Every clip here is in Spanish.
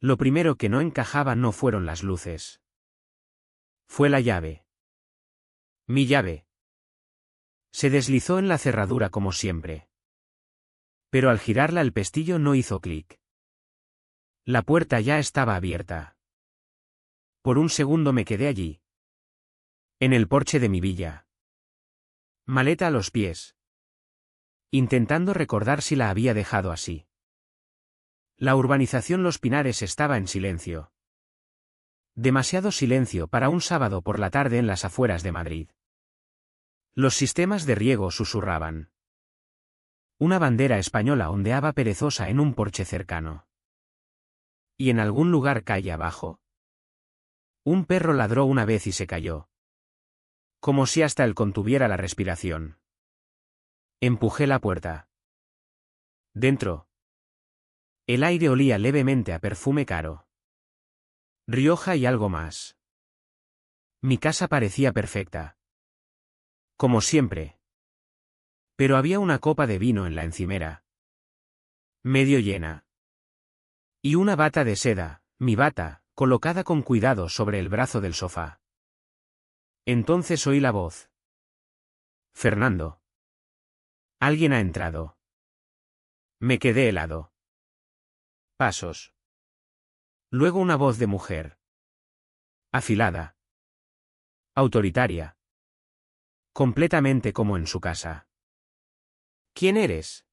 Lo primero que no encajaba no fueron las luces. Fue la llave. Mi llave. Se deslizó en la cerradura como siempre. Pero al girarla el pestillo no hizo clic. La puerta ya estaba abierta. Por un segundo me quedé allí. En el porche de mi villa. Maleta a los pies. Intentando recordar si la había dejado así. La urbanización Los Pinares estaba en silencio. Demasiado silencio para un sábado por la tarde en las afueras de Madrid. Los sistemas de riego susurraban. Una bandera española ondeaba perezosa en un porche cercano. Y en algún lugar calle abajo. Un perro ladró una vez y se cayó. Como si hasta él contuviera la respiración. Empujé la puerta. Dentro. El aire olía levemente a perfume caro. Rioja y algo más. Mi casa parecía perfecta. Como siempre. Pero había una copa de vino en la encimera. Medio llena. Y una bata de seda, mi bata, colocada con cuidado sobre el brazo del sofá. Entonces oí la voz. Fernando. Alguien ha entrado. Me quedé helado. Pasos. Luego una voz de mujer. Afilada. Autoritaria. Completamente como en su casa. ¿Quién eres?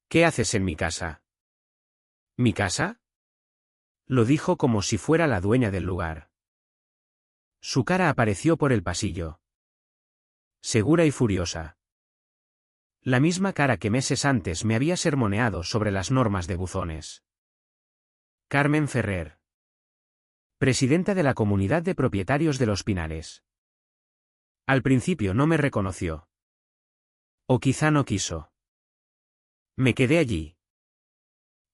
¿Qué haces en mi casa? ¿Mi casa? Lo dijo como si fuera la dueña del lugar. Su cara apareció por el pasillo. Segura y furiosa. La misma cara que meses antes me había sermoneado sobre las normas de buzones. Carmen Ferrer. Presidenta de la Comunidad de Propietarios de Los Pinares. Al principio no me reconoció. O quizá no quiso. Me quedé allí.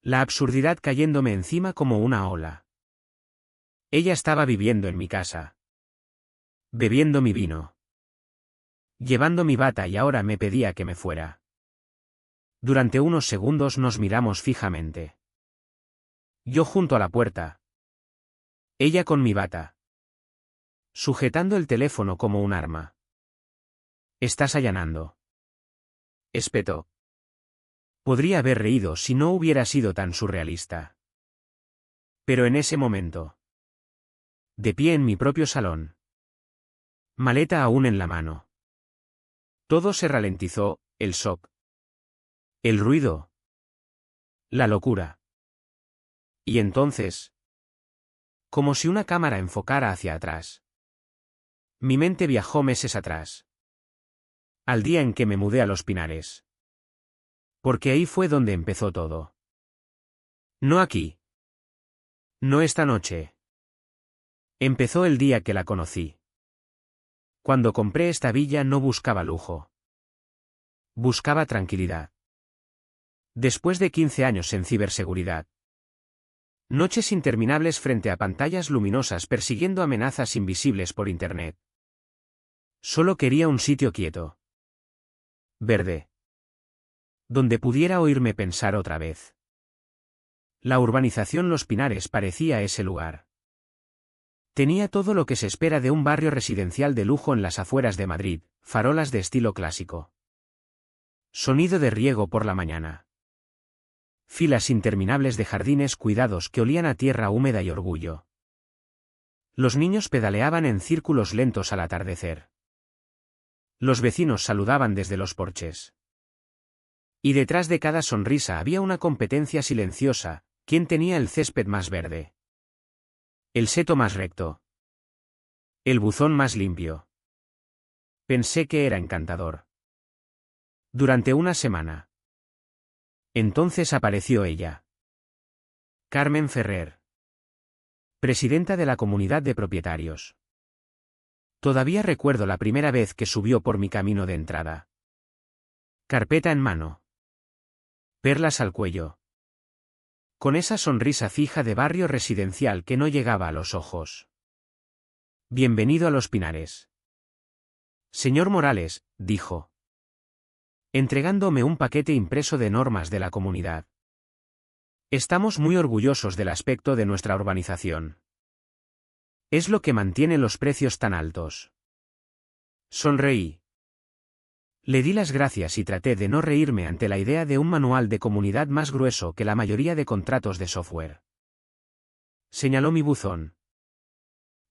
La absurdidad cayéndome encima como una ola. Ella estaba viviendo en mi casa. Bebiendo mi vino. Llevando mi bata y ahora me pedía que me fuera. Durante unos segundos nos miramos fijamente. Yo junto a la puerta. Ella con mi bata. Sujetando el teléfono como un arma. «¿Estás allanando?», espetó. Podría haber reído si no hubiera sido tan surrealista. Pero en ese momento. De pie en mi propio salón. Maleta aún en la mano. Todo se ralentizó, el shock. El ruido. La locura. Y entonces. Como si una cámara enfocara hacia atrás. Mi mente viajó meses atrás. Al día en que me mudé a Los Pinares. Porque ahí fue donde empezó todo. No aquí. No esta noche. Empezó el día que la conocí. Cuando compré esta villa no buscaba lujo. Buscaba tranquilidad. Después de 15 años en ciberseguridad. Noches interminables frente a pantallas luminosas persiguiendo amenazas invisibles por Internet. Solo quería un sitio quieto. Verde. Donde pudiera oírme pensar otra vez. La urbanización Los Pinares parecía ese lugar. Tenía todo lo que se espera de un barrio residencial de lujo en las afueras de Madrid, farolas de estilo clásico. Sonido de riego por la mañana. Filas interminables de jardines cuidados que olían a tierra húmeda y orgullo. Los niños pedaleaban en círculos lentos al atardecer. Los vecinos saludaban desde los porches. Y detrás de cada sonrisa había una competencia silenciosa: ¿quién tenía el césped más verde? El seto más recto. El buzón más limpio. Pensé que era encantador. Durante una semana. Entonces apareció ella. Carmen Ferrer. Presidenta de la Comunidad de Propietarios. Todavía recuerdo la primera vez que subió por mi camino de entrada. Carpeta en mano. Perlas al cuello. Con esa sonrisa fija de barrio residencial que no llegaba a los ojos. Bienvenido a Los Pinares. Señor Morales, dijo. Entregándome un paquete impreso de normas de la comunidad. Estamos muy orgullosos del aspecto de nuestra urbanización. Es lo que mantiene los precios tan altos. Sonreí. Le di las gracias y traté de no reírme ante la idea de un manual de comunidad más grueso que la mayoría de contratos de software. Señaló mi buzón.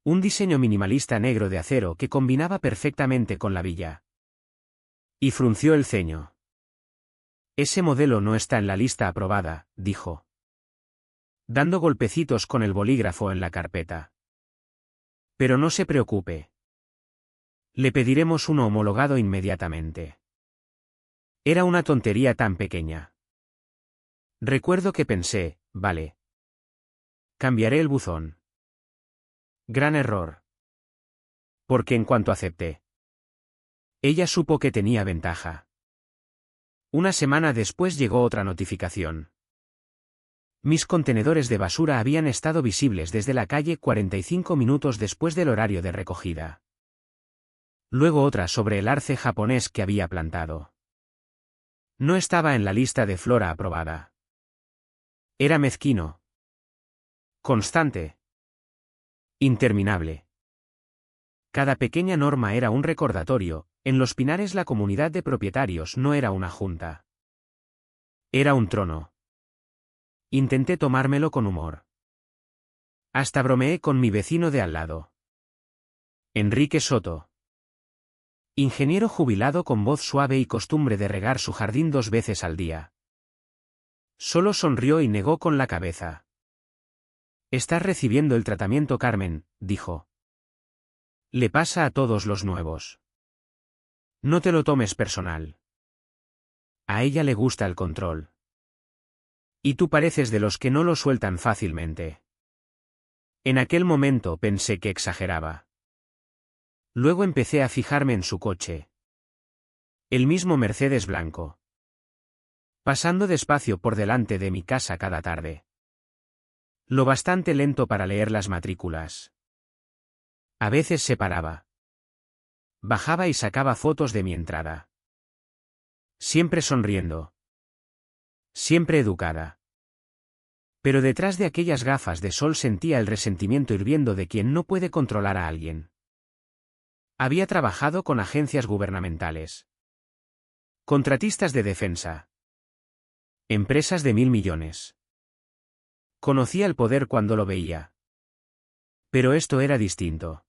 Un diseño minimalista negro de acero que combinaba perfectamente con la villa. Y frunció el ceño. Ese modelo no está en la lista aprobada, dijo, dando golpecitos con el bolígrafo en la carpeta. Pero no se preocupe. Le pediremos uno homologado inmediatamente. Era una tontería tan pequeña. Recuerdo que pensé, vale. Cambiaré el buzón. Gran error. Porque en cuanto acepté, ella supo que tenía ventaja. Una semana después llegó otra notificación. Mis contenedores de basura habían estado visibles desde la calle 45 minutos después del horario de recogida. Luego otra sobre el arce japonés que había plantado. No estaba en la lista de flora aprobada. Era mezquino. Constante. Interminable. Cada pequeña norma era un recordatorio. En Los Pinares la comunidad de propietarios no era una junta. Era un trono. Intenté tomármelo con humor. Hasta bromeé con mi vecino de al lado. Enrique Soto. Ingeniero jubilado con voz suave y costumbre de regar su jardín 2 veces al día. Solo sonrió y negó con la cabeza. «Estás recibiendo el tratamiento, Carmen», dijo. «Le pasa a todos los nuevos. No te lo tomes personal. A ella le gusta el control. Y tú pareces de los que no lo sueltan fácilmente». En aquel momento pensé que exageraba. Luego empecé a fijarme en su coche. El mismo Mercedes blanco. Pasando despacio por delante de mi casa cada tarde. Lo bastante lento para leer las matrículas. A veces se paraba. Bajaba y sacaba fotos de mi entrada. Siempre sonriendo. Siempre educada. Pero detrás de aquellas gafas de sol sentía el resentimiento hirviendo de quien no puede controlar a alguien. Había trabajado con agencias gubernamentales. Contratistas de defensa. Empresas de 1000 millones. Conocía el poder cuando lo veía. Pero esto era distinto.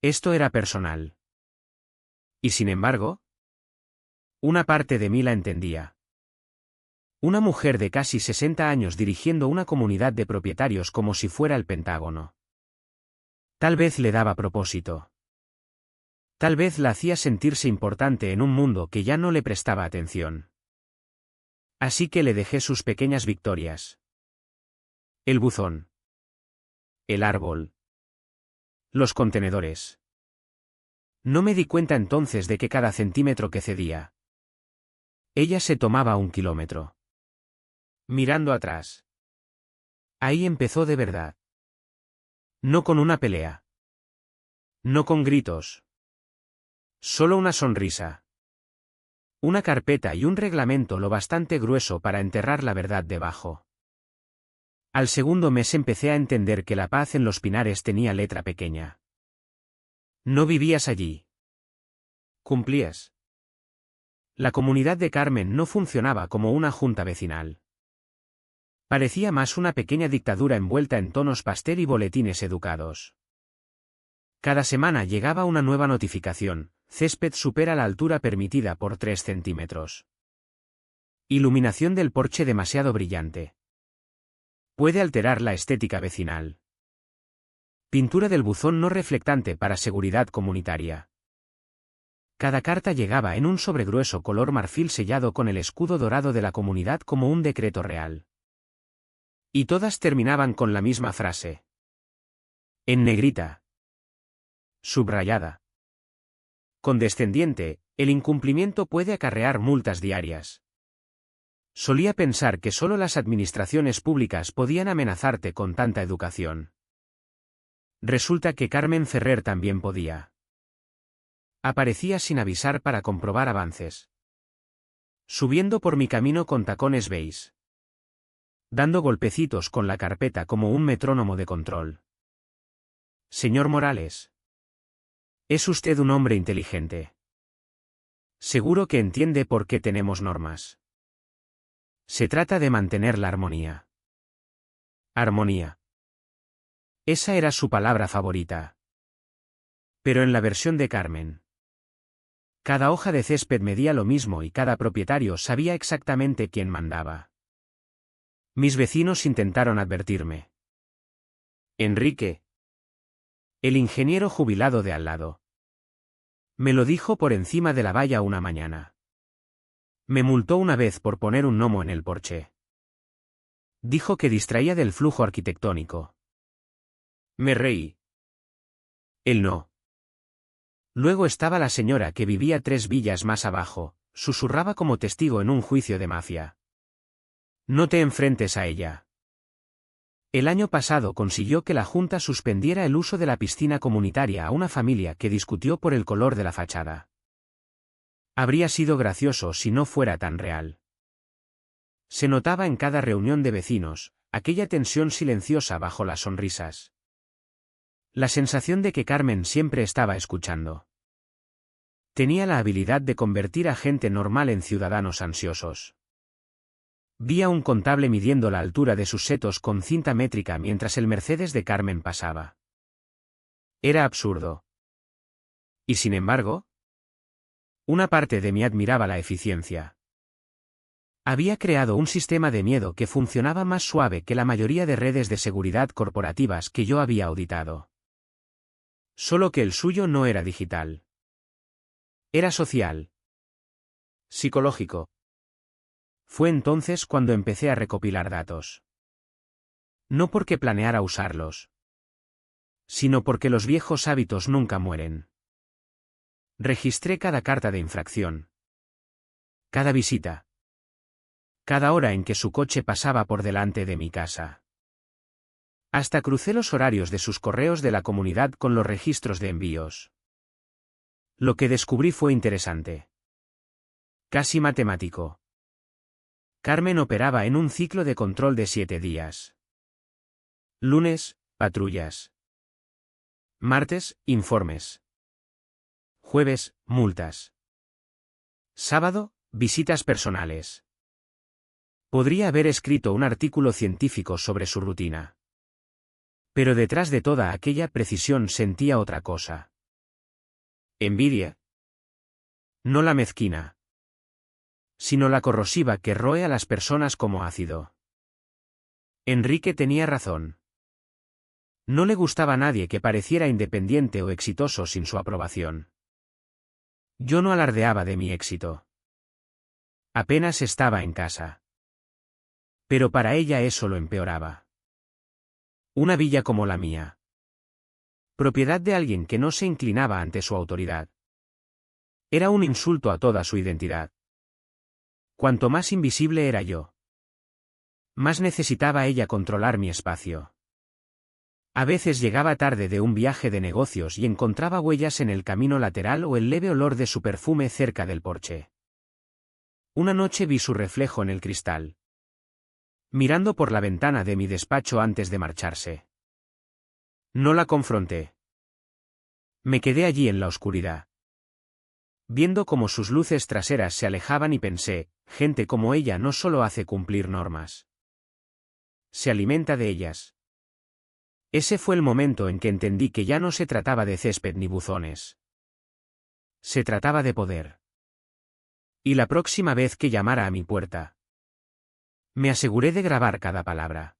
Esto era personal. Y sin embargo, una parte de mí la entendía. Una mujer de casi 60 años dirigiendo una comunidad de propietarios como si fuera el Pentágono. Tal vez le daba propósito. Tal vez la hacía sentirse importante en un mundo que ya no le prestaba atención. Así que le dejé sus pequeñas victorias. El buzón. El árbol. Los contenedores. No me di cuenta entonces de que cada centímetro que cedía. Ella se tomaba 1 kilómetro. Mirando atrás. Ahí empezó de verdad. No con una pelea. No con gritos. Solo una sonrisa. Una carpeta y un reglamento lo bastante grueso para enterrar la verdad debajo. Al segundo mes empecé a entender que la paz en Los Pinares tenía letra pequeña. No vivías allí. Cumplías. La comunidad de Carmen no funcionaba como una junta vecinal. Parecía más una pequeña dictadura envuelta en tonos pastel y boletines educados. Cada semana llegaba una nueva notificación: césped supera la altura permitida por 3 centímetros. Iluminación del porche demasiado brillante. Puede alterar la estética vecinal. Pintura del buzón no reflectante para seguridad comunitaria. Cada carta llegaba en un sobregrueso color marfil sellado con el escudo dorado de la comunidad como un decreto real. Y todas terminaban con la misma frase. En negrita. Subrayada. Condescendiente, el incumplimiento puede acarrear multas diarias. Solía pensar que solo las administraciones públicas podían amenazarte con tanta educación. Resulta que Carmen Ferrer también podía. Aparecía sin avisar para comprobar avances. Subiendo por mi camino con tacones beige. dando golpecitos con la carpeta como un metrónomo de control. Señor Morales. Es usted un hombre inteligente. Seguro que entiende por qué tenemos normas. Se trata de mantener la armonía. Armonía. Esa era su palabra favorita. Pero en la versión de Carmen. Cada hoja de césped medía lo mismo y cada propietario sabía exactamente quién mandaba. Mis vecinos intentaron advertirme. Enrique. El ingeniero jubilado de al lado. Me lo dijo por encima de la valla una mañana. Me multó una vez por poner un gnomo en el porche. Dijo que distraía del flujo arquitectónico. Me reí. Él no. Luego estaba la señora que vivía 3 villas más abajo, susurraba como testigo en un juicio de mafia. No te enfrentes a ella. El año pasado consiguió que la Junta suspendiera el uso de la piscina comunitaria a una familia que discutió por el color de la fachada. Habría sido gracioso si no fuera tan real. Se notaba en cada reunión de vecinos, aquella tensión silenciosa bajo las sonrisas. La sensación de que Carmen siempre estaba escuchando. Tenía la habilidad de convertir a gente normal en ciudadanos ansiosos. Vi a un contable midiendo la altura de sus setos con cinta métrica mientras el Mercedes de Carmen pasaba. Era absurdo. Y sin embargo, una parte de mí admiraba la eficiencia. Había creado un sistema de miedo que funcionaba más suave que la mayoría de redes de seguridad corporativas que yo había auditado. Solo que el suyo no era digital. Era social. Psicológico. Fue entonces cuando empecé a recopilar datos. No porque planeara usarlos, sino porque los viejos hábitos nunca mueren. Registré cada carta de infracción. Cada visita. Cada hora en que su coche pasaba por delante de mi casa. Hasta crucé los horarios de sus correos de la comunidad con los registros de envíos. Lo que descubrí fue interesante. Casi matemático. Carmen operaba en un ciclo de control de 7 días. Lunes, patrullas. Martes, informes. Jueves, multas. Sábado, visitas personales. Podría haber escrito un artículo científico sobre su rutina. Pero detrás de toda aquella precisión sentía otra cosa. Envidia. No la mezquina, sino la corrosiva que roe a las personas como ácido. Enrique tenía razón. No le gustaba a nadie que pareciera independiente o exitoso sin su aprobación. Yo no alardeaba de mi éxito. Apenas estaba en casa. Pero para ella eso lo empeoraba. Una villa como la mía. Propiedad de alguien que no se inclinaba ante su autoridad. Era un insulto a toda su identidad. Cuanto más invisible era yo, más necesitaba ella controlar mi espacio. A veces llegaba tarde de un viaje de negocios y encontraba huellas en el camino lateral o el leve olor de su perfume cerca del porche. Una noche vi su reflejo en el cristal, mirando por la ventana de mi despacho antes de marcharse. No la confronté. Me quedé allí en la oscuridad, viendo cómo sus luces traseras se alejaban y pensé, gente como ella no solo hace cumplir normas, se alimenta de ellas. Ese fue el momento en que entendí que ya no se trataba de césped ni buzones. Se trataba de poder. Y la próxima vez que llamara a mi puerta, me aseguré de grabar cada palabra.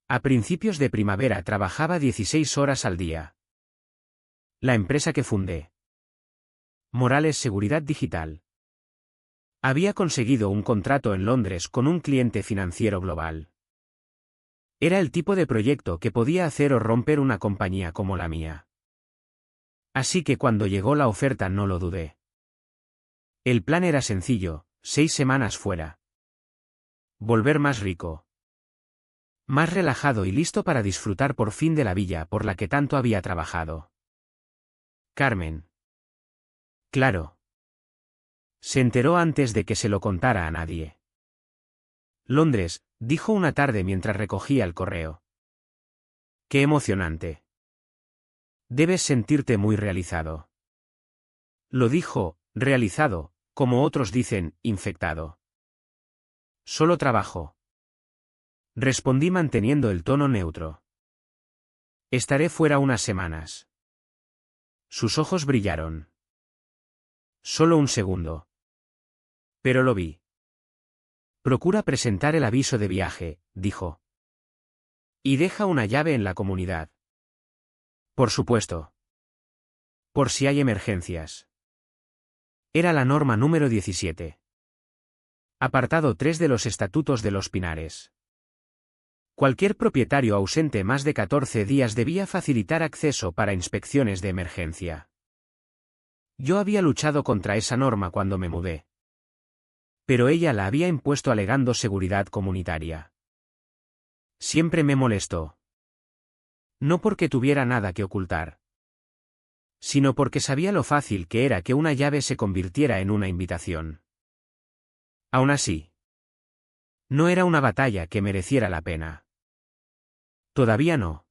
A principios de primavera trabajaba 16 horas al día. La empresa que fundé, Morales Seguridad Digital, había conseguido un contrato en Londres con un cliente financiero global. Era el tipo de proyecto que podía hacer o romper una compañía como la mía. Así que cuando llegó la oferta no lo dudé. El plan era sencillo, 6 semanas fuera. Volver más rico, más relajado y listo para disfrutar por fin de la villa por la que tanto había trabajado. Carmen. Claro. Se enteró antes de que se lo contara a nadie. Londres, dijo una tarde mientras recogía el correo. ¡Qué emocionante! Debes sentirte muy realizado. Lo dijo, realizado, como otros dicen, infectado. Solo trabajo. Respondí manteniendo el tono neutro. Estaré fuera unas semanas. Sus ojos brillaron. Solo un segundo. Pero lo vi. Procura presentar el aviso de viaje, dijo. Y deja una llave en la comunidad. Por supuesto. Por si hay emergencias. Era la norma número 17. Apartado 3 de los Estatutos de los Pinares. Cualquier propietario ausente más de 14 días debía facilitar acceso para inspecciones de emergencia. Yo había luchado contra esa norma cuando me mudé. Pero ella la había impuesto alegando seguridad comunitaria. Siempre me molestó. No porque tuviera nada que ocultar, sino porque sabía lo fácil que era que una llave se convirtiera en una invitación. Aún así, no era una batalla que mereciera la pena. Todavía no.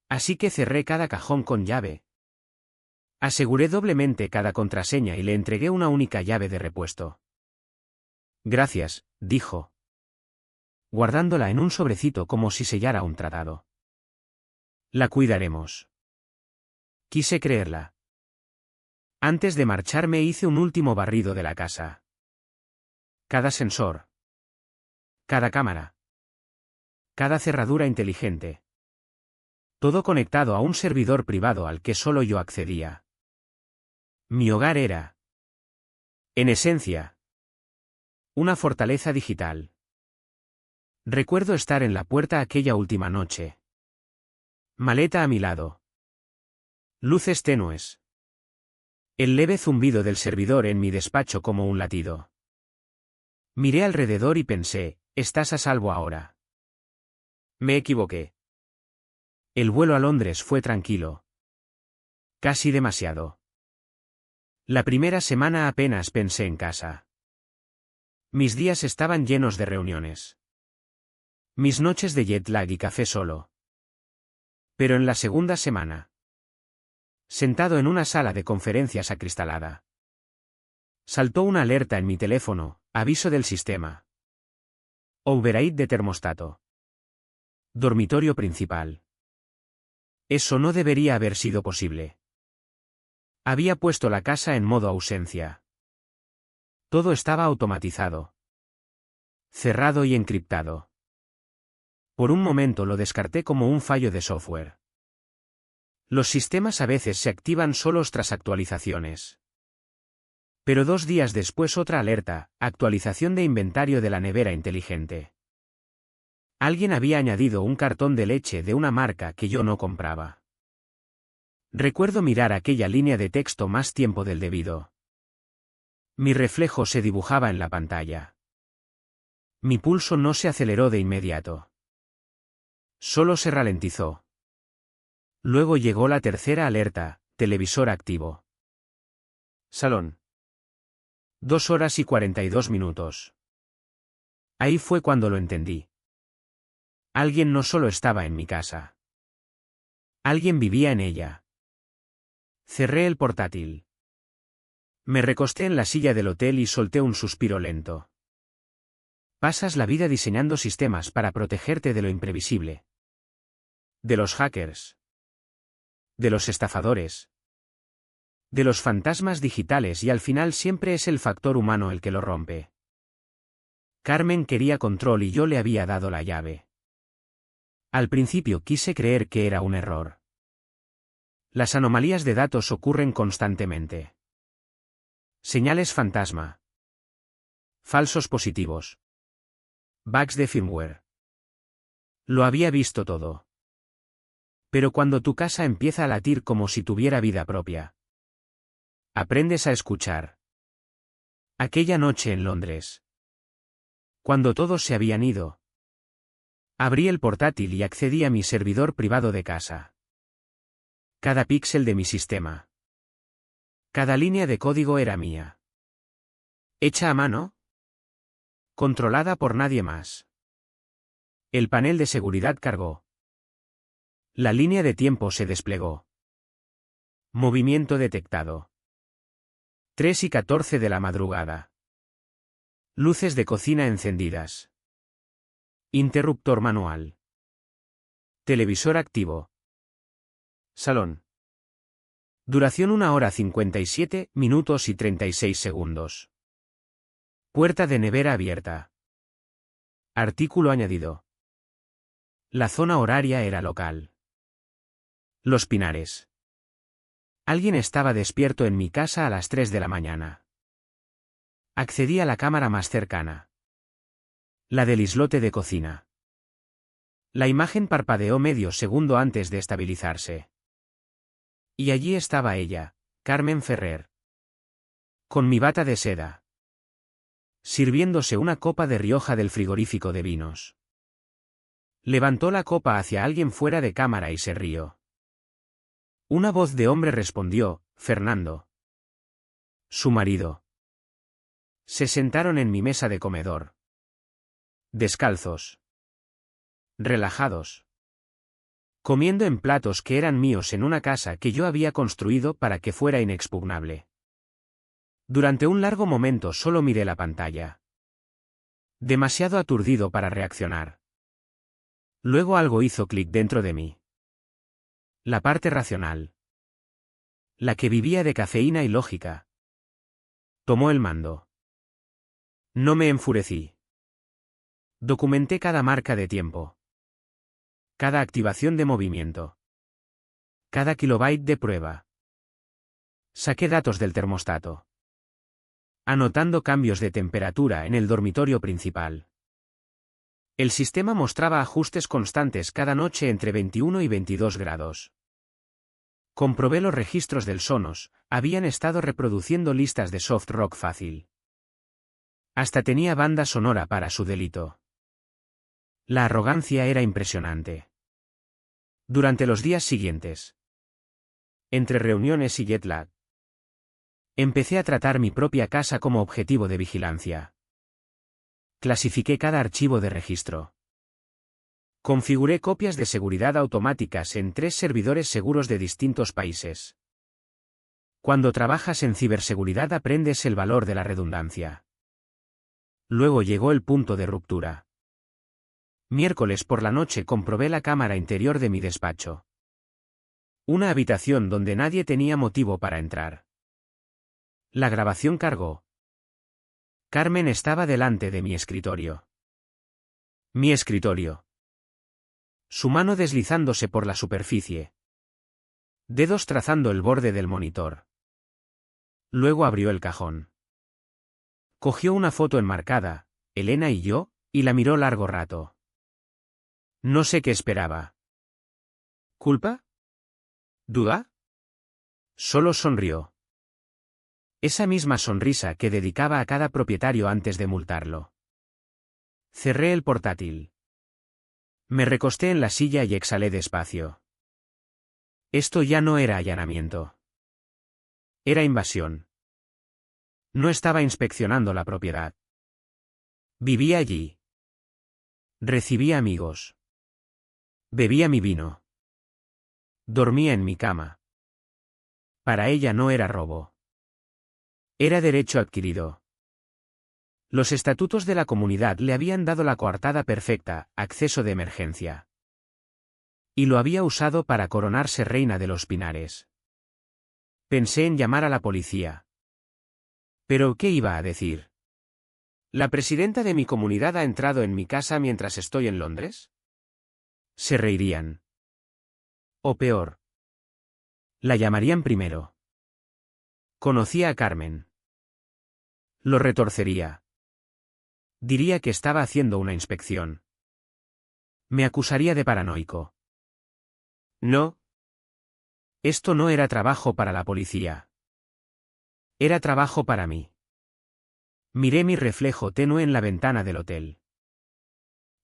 Así que cerré cada cajón con llave. Aseguré doblemente cada contraseña y le entregué una única llave de repuesto. Gracias, dijo, guardándola en un sobrecito como si sellara un tratado. La cuidaremos. Quise creerla. Antes de marcharme hice un último barrido de la casa. Cada sensor. Cada cámara. Cada cerradura inteligente. Todo conectado a un servidor privado al que solo yo accedía. Mi hogar era, en esencia, una fortaleza digital. Recuerdo estar en la puerta aquella última noche. Maleta a mi lado. Luces tenues. El leve zumbido del servidor en mi despacho como un latido. Miré alrededor y pensé, estás a salvo ahora. Me equivoqué. El vuelo a Londres fue tranquilo. Casi demasiado. La primera semana apenas pensé en casa. Mis días estaban llenos de reuniones. Mis noches de jet lag y café solo. Pero en la segunda semana, sentado en una sala de conferencias acristalada, saltó una alerta en mi teléfono, aviso del sistema. Override de termostato. Dormitorio principal. Eso no debería haber sido posible. Había puesto la casa en modo ausencia. Todo estaba automatizado. Cerrado y encriptado. Por un momento lo descarté como un fallo de software. Los sistemas a veces se activan solos tras actualizaciones. Pero 2 días después otra alerta, actualización de inventario de la nevera inteligente. Alguien había añadido un cartón de leche de una marca que yo no compraba. Recuerdo mirar aquella línea de texto más tiempo del debido. Mi reflejo se dibujaba en la pantalla. Mi pulso no se aceleró de inmediato. Solo se ralentizó. Luego llegó la tercera alerta, televisor activo. Salón. 2 horas y 42 minutos. Ahí fue cuando lo entendí. Alguien no solo estaba en mi casa. Alguien vivía en ella. Cerré el portátil. Me recosté en la silla del hotel y solté un suspiro lento. Pasas la vida diseñando sistemas para protegerte de lo imprevisible. De los hackers. De los estafadores. De los fantasmas digitales y al final siempre es el factor humano el que lo rompe. Carmen quería control y yo le había dado la llave. Al principio quise creer que era un error. Las anomalías de datos ocurren constantemente. Señales fantasma. Falsos positivos. Bugs de firmware. Lo había visto todo. Pero cuando tu casa empieza a latir como si tuviera vida propia, aprendes a escuchar. Aquella noche en Londres, cuando todos se habían ido, abrí el portátil y accedí a mi servidor privado de casa. Cada píxel de mi sistema. Cada línea de código era mía. Hecha a mano. Controlada por nadie más. El panel de seguridad cargó. La línea de tiempo se desplegó. Movimiento detectado. 3:14 de la madrugada. Luces de cocina encendidas. Interruptor manual. Televisor activo. Salón. Duración 1 hora 57 minutos y 36 segundos. Puerta de nevera abierta. Artículo añadido. La zona horaria era local. Los Pinares. Alguien estaba despierto en mi casa a las 3 de la mañana. Accedí a la cámara más cercana. La del islote de cocina. La imagen parpadeó medio segundo antes de estabilizarse. Y allí estaba ella, Carmen Ferrer. Con mi bata de seda. Sirviéndose una copa de Rioja del frigorífico de vinos. Levantó la copa hacia alguien fuera de cámara y se rió. Una voz de hombre respondió, Fernando. Su marido. Se sentaron en mi mesa de comedor. Descalzos. Relajados. Comiendo en platos que eran míos en una casa que yo había construido para que fuera inexpugnable. Durante un largo momento solo miré la pantalla. Demasiado aturdido para reaccionar. Luego algo hizo clic dentro de mí. La parte racional. La que vivía de cafeína y lógica. Tomó el mando. No me enfurecí. Documenté cada marca de tiempo. Cada activación de movimiento. Cada kilobyte de prueba. Saqué datos del termostato. Anotando cambios de temperatura en el dormitorio principal. El sistema mostraba ajustes constantes cada noche entre 21 y 22 grados. Comprobé los registros del Sonos, habían estado reproduciendo listas de soft rock fácil. Hasta tenía banda sonora para su delito. La arrogancia era impresionante. Durante los días siguientes. Entre reuniones y jet lag. Empecé a tratar mi propia casa como objetivo de vigilancia. Clasifiqué cada archivo de registro. Configuré copias de seguridad automáticas en 3 servidores seguros de distintos países. Cuando trabajas en ciberseguridad aprendes el valor de la redundancia. Luego llegó el punto de ruptura. Miércoles por la noche comprobé la cámara interior de mi despacho. Una habitación donde nadie tenía motivo para entrar. La grabación cargó. Carmen estaba delante de mi escritorio. Mi escritorio. Su mano deslizándose por la superficie. Dedos trazando el borde del monitor. Luego abrió el cajón. Cogió una foto enmarcada, Elena y yo, y la miró largo rato. No sé qué esperaba. ¿Culpa? ¿Duda? Solo sonrió. Esa misma sonrisa que dedicaba a cada propietario antes de multarlo. Cerré el portátil. Me recosté en la silla y exhalé despacio. Esto ya no era allanamiento. Era invasión. No estaba inspeccionando la propiedad. Vivía allí. Recibía amigos. Bebía mi vino. Dormía en mi cama. Para ella no era robo. Era derecho adquirido. Los estatutos de la comunidad le habían dado la coartada perfecta, acceso de emergencia. Y lo había usado para coronarse reina de los Pinares. Pensé en llamar a la policía. ¿Pero qué iba a decir? ¿La presidenta de mi comunidad ha entrado en mi casa mientras estoy en Londres? Se reirían. O peor. La llamarían primero. Conocía a Carmen. Lo retorcería. Diría que estaba haciendo una inspección. Me acusaría de paranoico. No. Esto no era trabajo para la policía. Era trabajo para mí. Miré mi reflejo tenue en la ventana del hotel.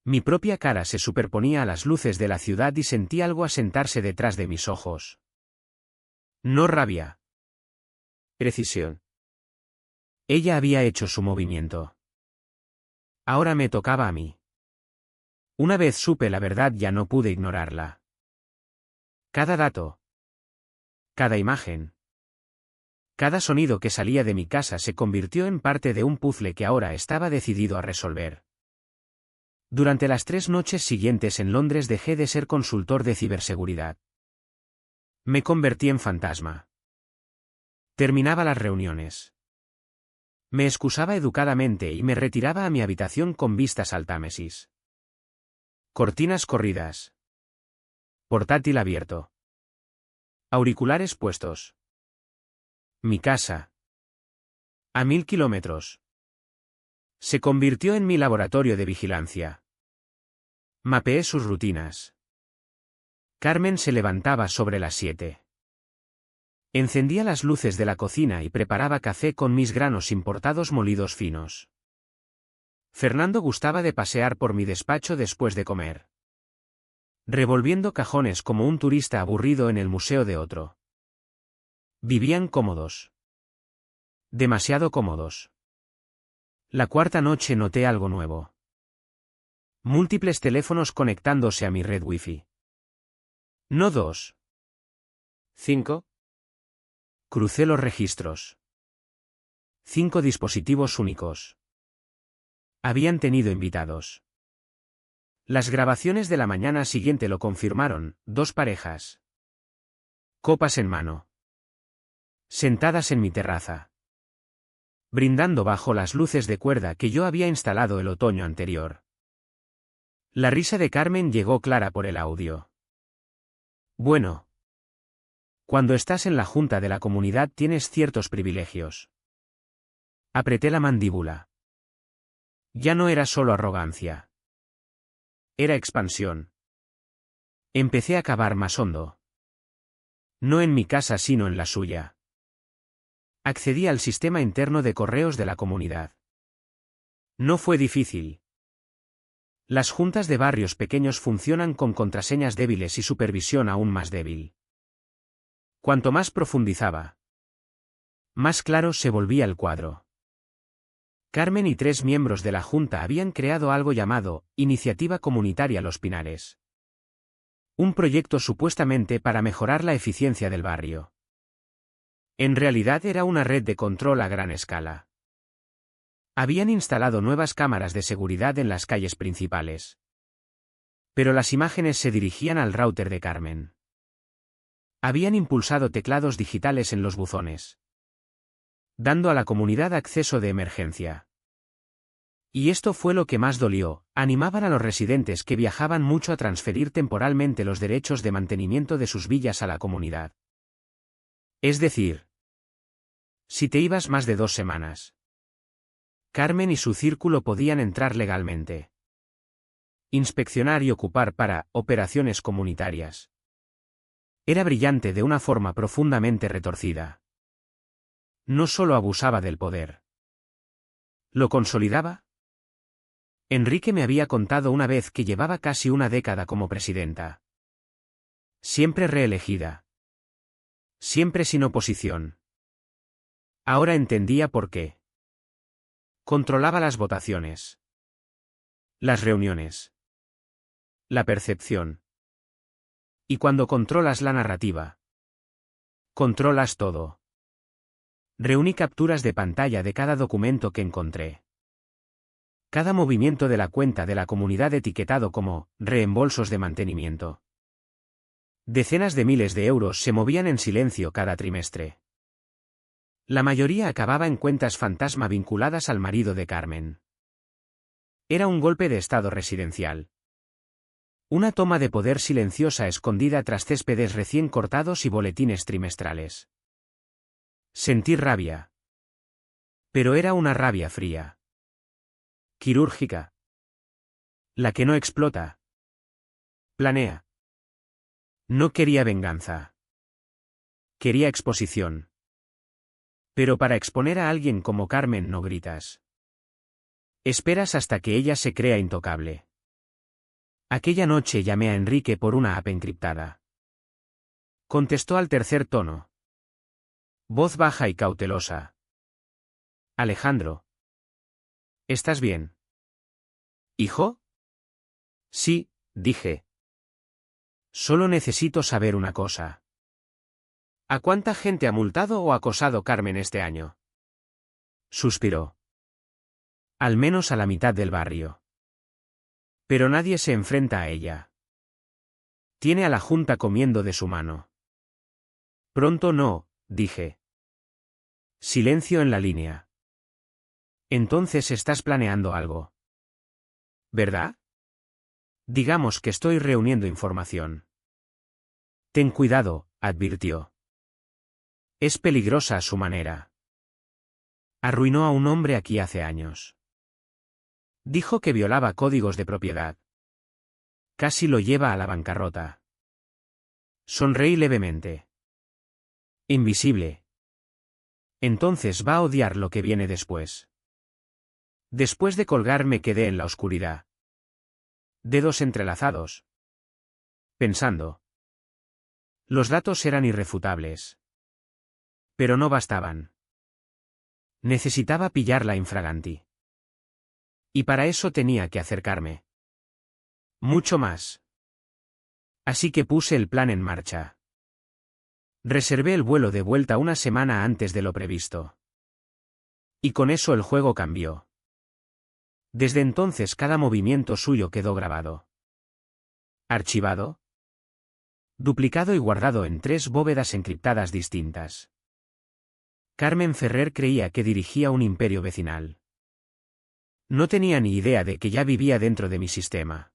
Mi propia cara se superponía a las luces de la ciudad y sentí algo asentarse detrás de mis ojos. No rabia. Precisión. Ella había hecho su movimiento. Ahora me tocaba a mí. Una vez supe la verdad ya no pude ignorarla. Cada dato, cada imagen, cada sonido que salía de mi casa se convirtió en parte de un puzzle que ahora estaba decidido a resolver. Durante las 3 noches siguientes en Londres dejé de ser consultor de ciberseguridad. Me convertí en fantasma. Terminaba las reuniones. Me excusaba educadamente y me retiraba a mi habitación con vistas al Támesis. Cortinas corridas. Portátil abierto. Auriculares puestos. Mi casa. A 1000 kilómetros. Se convirtió en mi laboratorio de vigilancia. Mapeé sus rutinas. Carmen se levantaba sobre las 7. Encendía las luces de la cocina y preparaba café con mis granos importados molidos finos. Fernando gustaba de pasear por mi despacho después de comer, revolviendo cajones como un turista aburrido en el museo de otro. Vivían cómodos. Demasiado cómodos. La cuarta noche noté algo nuevo. Múltiples teléfonos conectándose a mi red Wi-Fi. No 2. 5. Crucé los registros. 5 dispositivos únicos. Habían tenido invitados. Las grabaciones de la mañana siguiente lo confirmaron, 2 parejas. Copas en mano. Sentadas en mi terraza. Brindando bajo las luces de cuerda que yo había instalado el otoño anterior. La risa de Carmen llegó clara por el audio. Bueno. Cuando estás en la junta de la comunidad tienes ciertos privilegios. Apreté la mandíbula. Ya no era solo arrogancia. Era expansión. Empecé a cavar más hondo. No en mi casa sino en la suya. Accedí al sistema interno de correos de la comunidad. No fue difícil. Las juntas de barrios pequeños funcionan con contraseñas débiles y supervisión aún más débil. Cuanto más profundizaba, más claro se volvía el cuadro. Carmen y 3 miembros de la junta habían creado algo llamado Iniciativa Comunitaria Los Pinares. Un proyecto supuestamente para mejorar la eficiencia del barrio. En realidad era una red de control a gran escala. Habían instalado nuevas cámaras de seguridad en las calles principales. Pero las imágenes se dirigían al router de Carmen. Habían impulsado teclados digitales en los buzones, dando a la comunidad acceso de emergencia. Y esto fue lo que más dolió, animaban a los residentes que viajaban mucho a transferir temporalmente los derechos de mantenimiento de sus villas a la comunidad. Es decir, si te ibas más de 2 semanas, Carmen y su círculo podían entrar legalmente. Inspeccionar y ocupar para operaciones comunitarias. Era brillante de una forma profundamente retorcida. No solo abusaba del poder. ¿Lo consolidaba? Enrique me había contado una vez que llevaba casi una década como presidenta. Siempre reelegida. Siempre sin oposición. Ahora entendía por qué. Controlaba las votaciones. Las reuniones. La percepción. Y cuando controlas la narrativa, controlas todo. Reuní capturas de pantalla de cada documento que encontré. Cada movimiento de la cuenta de la comunidad etiquetado como reembolsos de mantenimiento. Decenas de miles de euros se movían en silencio cada trimestre. La mayoría acababa en cuentas fantasma vinculadas al marido de Carmen. Era un golpe de estado residencial. Una toma de poder silenciosa escondida tras céspedes recién cortados y boletines trimestrales. Sentí rabia. Pero era una rabia fría. Quirúrgica. La que no explota. Planea. No quería venganza. Quería exposición. Pero para exponer a alguien como Carmen no gritas. Esperas hasta que ella se crea intocable. Aquella noche llamé a Enrique por una app encriptada. Contestó al tercer tono. Voz baja y cautelosa. Alejandro. ¿Estás bien? ¿Hijo? Sí, dije. Solo necesito saber una cosa. ¿A cuánta gente ha multado o acosado Carmen este año? Suspiró. Al menos a la mitad del barrio. Pero nadie se enfrenta a ella. Tiene a la Junta comiendo de su mano. Pronto no, dije. Silencio en la línea. Entonces estás planeando algo. ¿Verdad? Digamos que estoy reuniendo información. Ten cuidado, advirtió. Es peligrosa a su manera. Arruinó a un hombre aquí hace años. Dijo que violaba códigos de propiedad. Casi lo lleva a la bancarrota. Sonreí levemente. Invisible. Entonces va a odiar lo que viene después. Después de colgar me quedé en la oscuridad. Dedos entrelazados. Pensando. Los datos eran irrefutables. Pero no bastaban. Necesitaba pillarla infraganti. Y para eso tenía que acercarme. Mucho más. Así que puse el plan en marcha. Reservé el vuelo de vuelta una semana antes de lo previsto. Y con eso el juego cambió. Desde entonces cada movimiento suyo quedó grabado. Archivado. Duplicado y guardado en 3 bóvedas encriptadas distintas. Carmen Ferrer creía que dirigía un imperio vecinal. No tenía ni idea de que ya vivía dentro de mi sistema.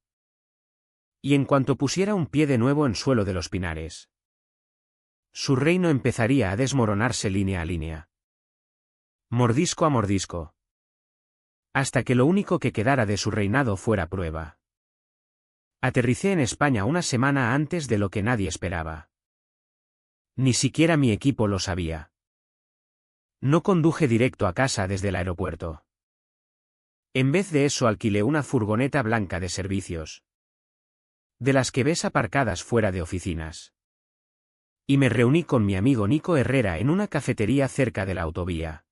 Y en cuanto pusiera un pie de nuevo en suelo de los Pinares, su reino empezaría a desmoronarse línea a línea. Mordisco a mordisco. Hasta que lo único que quedara de su reinado fuera prueba. Aterricé en España una semana antes de lo que nadie esperaba. Ni siquiera mi equipo lo sabía. No conduje directo a casa desde el aeropuerto. En vez de eso alquilé una furgoneta blanca de servicios. De las que ves aparcadas fuera de oficinas. Y me reuní con mi amigo Nico Herrera en una cafetería cerca de la autovía.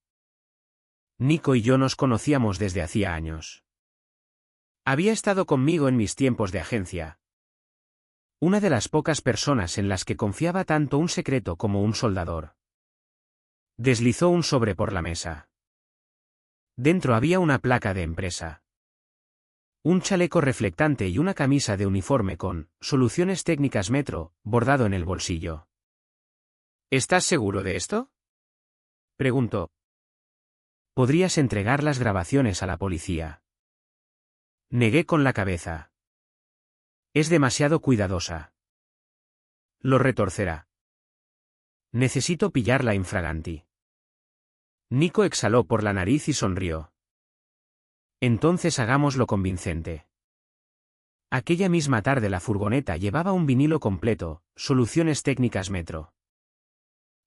Nico y yo nos conocíamos desde hacía años. Había estado conmigo en mis tiempos de agencia. Una de las pocas personas en las que confiaba tanto un secreto como un soldador. Deslizó un sobre por la mesa. Dentro había una placa de empresa. Un chaleco reflectante y una camisa de uniforme con Soluciones Técnicas Metro, bordado en el bolsillo. ¿Estás seguro de esto? Preguntó. Podrías entregar las grabaciones a la policía. Negué con la cabeza. Es demasiado cuidadosa. Lo retorcerá. Necesito pillarla infraganti. Nico exhaló por la nariz y sonrió. Entonces hagámoslo convincente. Aquella misma tarde la furgoneta llevaba un vinilo completo, Soluciones Técnicas Metro.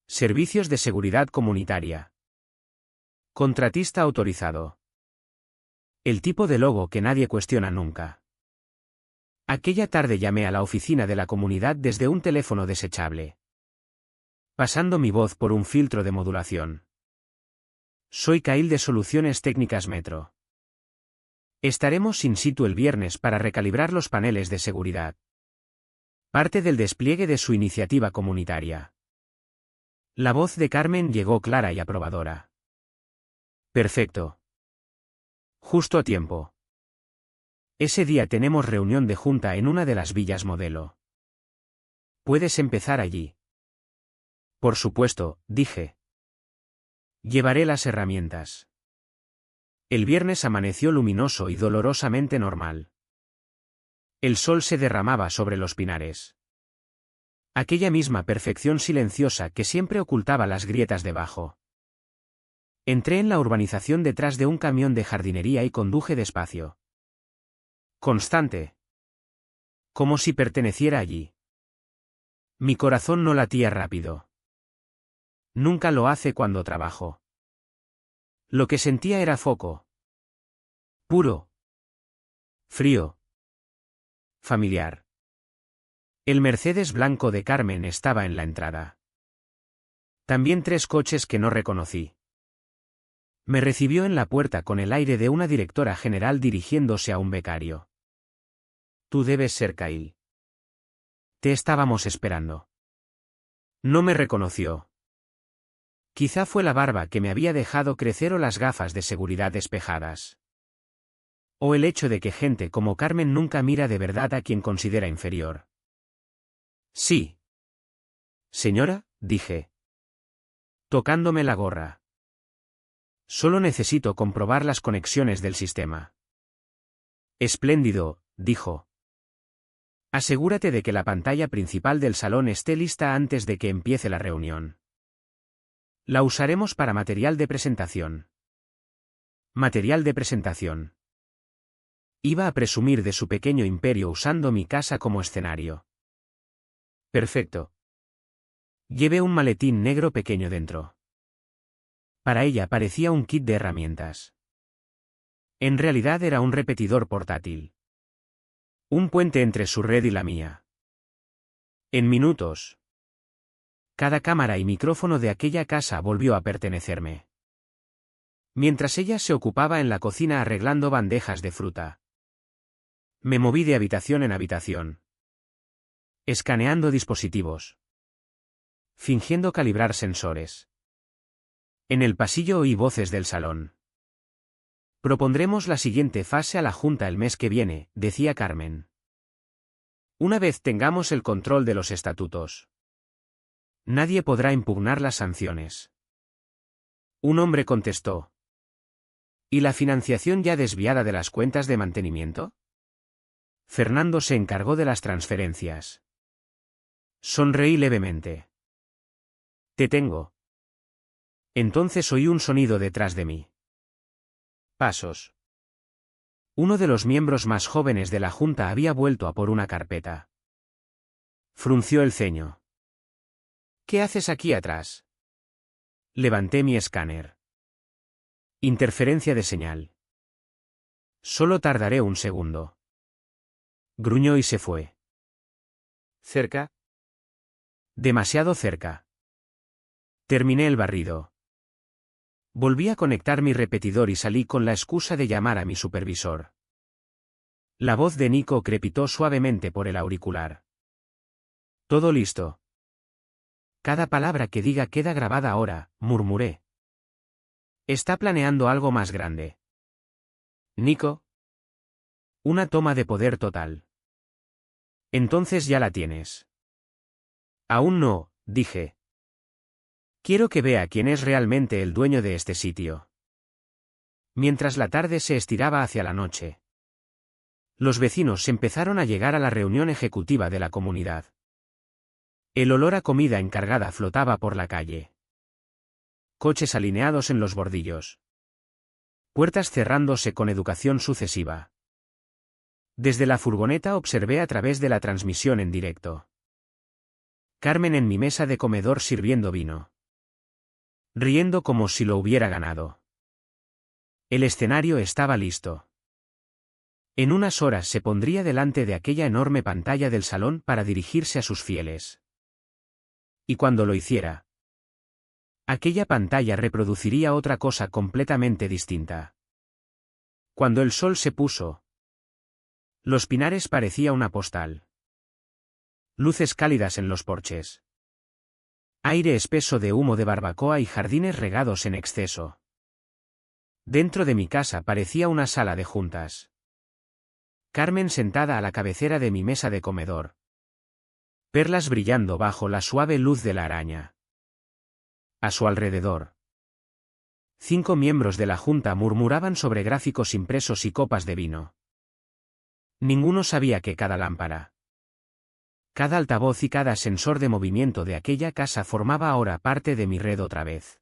Servicios de seguridad comunitaria. Contratista autorizado. El tipo de logo que nadie cuestiona nunca. Aquella tarde llamé a la oficina de la comunidad desde un teléfono desechable. Pasando mi voz por un filtro de modulación. Soy Kyle de Soluciones Técnicas Metro. Estaremos in situ el viernes para recalibrar los paneles de seguridad. Parte del despliegue de su iniciativa comunitaria. La voz de Carmen llegó clara y aprobadora. Perfecto. Justo a tiempo. Ese día tenemos reunión de junta en una de las villas modelo. Puedes empezar allí. Por supuesto, dije. Llevaré las herramientas. El viernes amaneció luminoso y dolorosamente normal. El sol se derramaba sobre los pinares. Aquella misma perfección silenciosa que siempre ocultaba las grietas debajo. Entré en la urbanización detrás de un camión de jardinería y conduje despacio. Constante. Como si perteneciera allí. Mi corazón no latía rápido. Nunca lo hace cuando trabajo. Lo que sentía era foco. Puro. Frío. Familiar. El Mercedes blanco de Carmen estaba en la entrada. También 3 coches que no reconocí. Me recibió en la puerta con el aire de una directora general dirigiéndose a un becario. Tú debes ser Kyle. Te estábamos esperando. No me reconoció. Quizá fue la barba que me había dejado crecer o las gafas de seguridad despejadas. O el hecho de que gente como Carmen nunca mira de verdad a quien considera inferior. Sí. Señora, dije. Tocándome la gorra. Solo necesito comprobar las conexiones del sistema. Espléndido, dijo. Asegúrate de que la pantalla principal del salón esté lista antes de que empiece la reunión. La usaremos para material de presentación. Material de presentación. Iba a presumir de su pequeño imperio usando mi casa como escenario. Perfecto. Llevé un maletín negro pequeño dentro. Para ella parecía un kit de herramientas. En realidad era un repetidor portátil. Un puente entre su red y la mía. En minutos. Cada cámara y micrófono de aquella casa volvió a pertenecerme. Mientras ella se ocupaba en la cocina arreglando bandejas de fruta. Me moví de habitación en habitación. Escaneando dispositivos. Fingiendo calibrar sensores. En el pasillo oí voces del salón. Propondremos la siguiente fase a la Junta el mes que viene, decía Carmen. Una vez tengamos el control de los estatutos. Nadie podrá impugnar las sanciones. Un hombre contestó. ¿Y la financiación ya desviada de las cuentas de mantenimiento? Fernando se encargó de las transferencias. Sonreí levemente. Te tengo. Entonces oí un sonido detrás de mí. Pasos. Uno de los miembros más jóvenes de la Junta había vuelto a por una carpeta. Frunció el ceño. ¿Qué haces aquí atrás? Levanté mi escáner. Interferencia de señal. Solo tardaré un segundo. Gruñó y se fue. ¿Cerca? Demasiado cerca. Terminé el barrido. Volví a conectar mi repetidor y salí con la excusa de llamar a mi supervisor. La voz de Nico crepitó suavemente por el auricular. Todo listo. Cada palabra que diga queda grabada ahora, murmuré. Está planeando algo más grande. Nico. Una toma de poder total. Entonces ya la tienes. Aún no, dije. Quiero que vea quién es realmente el dueño de este sitio. Mientras la tarde se estiraba hacia la noche. Los vecinos empezaron a llegar a la reunión ejecutiva de la comunidad. El olor a comida encargada flotaba por la calle. Coches alineados en los bordillos. Puertas cerrándose con educación sucesiva. Desde la furgoneta observé a través de la transmisión en directo. Carmen en mi mesa de comedor sirviendo vino. Riendo como si lo hubiera ganado. El escenario estaba listo. En unas horas se pondría delante de aquella enorme pantalla del salón para dirigirse a sus fieles. Y cuando lo hiciera, aquella pantalla reproduciría otra cosa completamente distinta. Cuando el sol se puso, Los Pinares parecía una postal. Luces cálidas en los porches. Aire espeso de humo de barbacoa y jardines regados en exceso. Dentro de mi casa parecía una sala de juntas. Carmen sentada a la cabecera de mi mesa de comedor. Perlas brillando bajo la suave luz de la araña. A su alrededor. 5 miembros de la Junta murmuraban sobre gráficos impresos y copas de vino. Ninguno sabía que cada lámpara, cada altavoz y cada sensor de movimiento de aquella casa formaba ahora parte de mi red otra vez.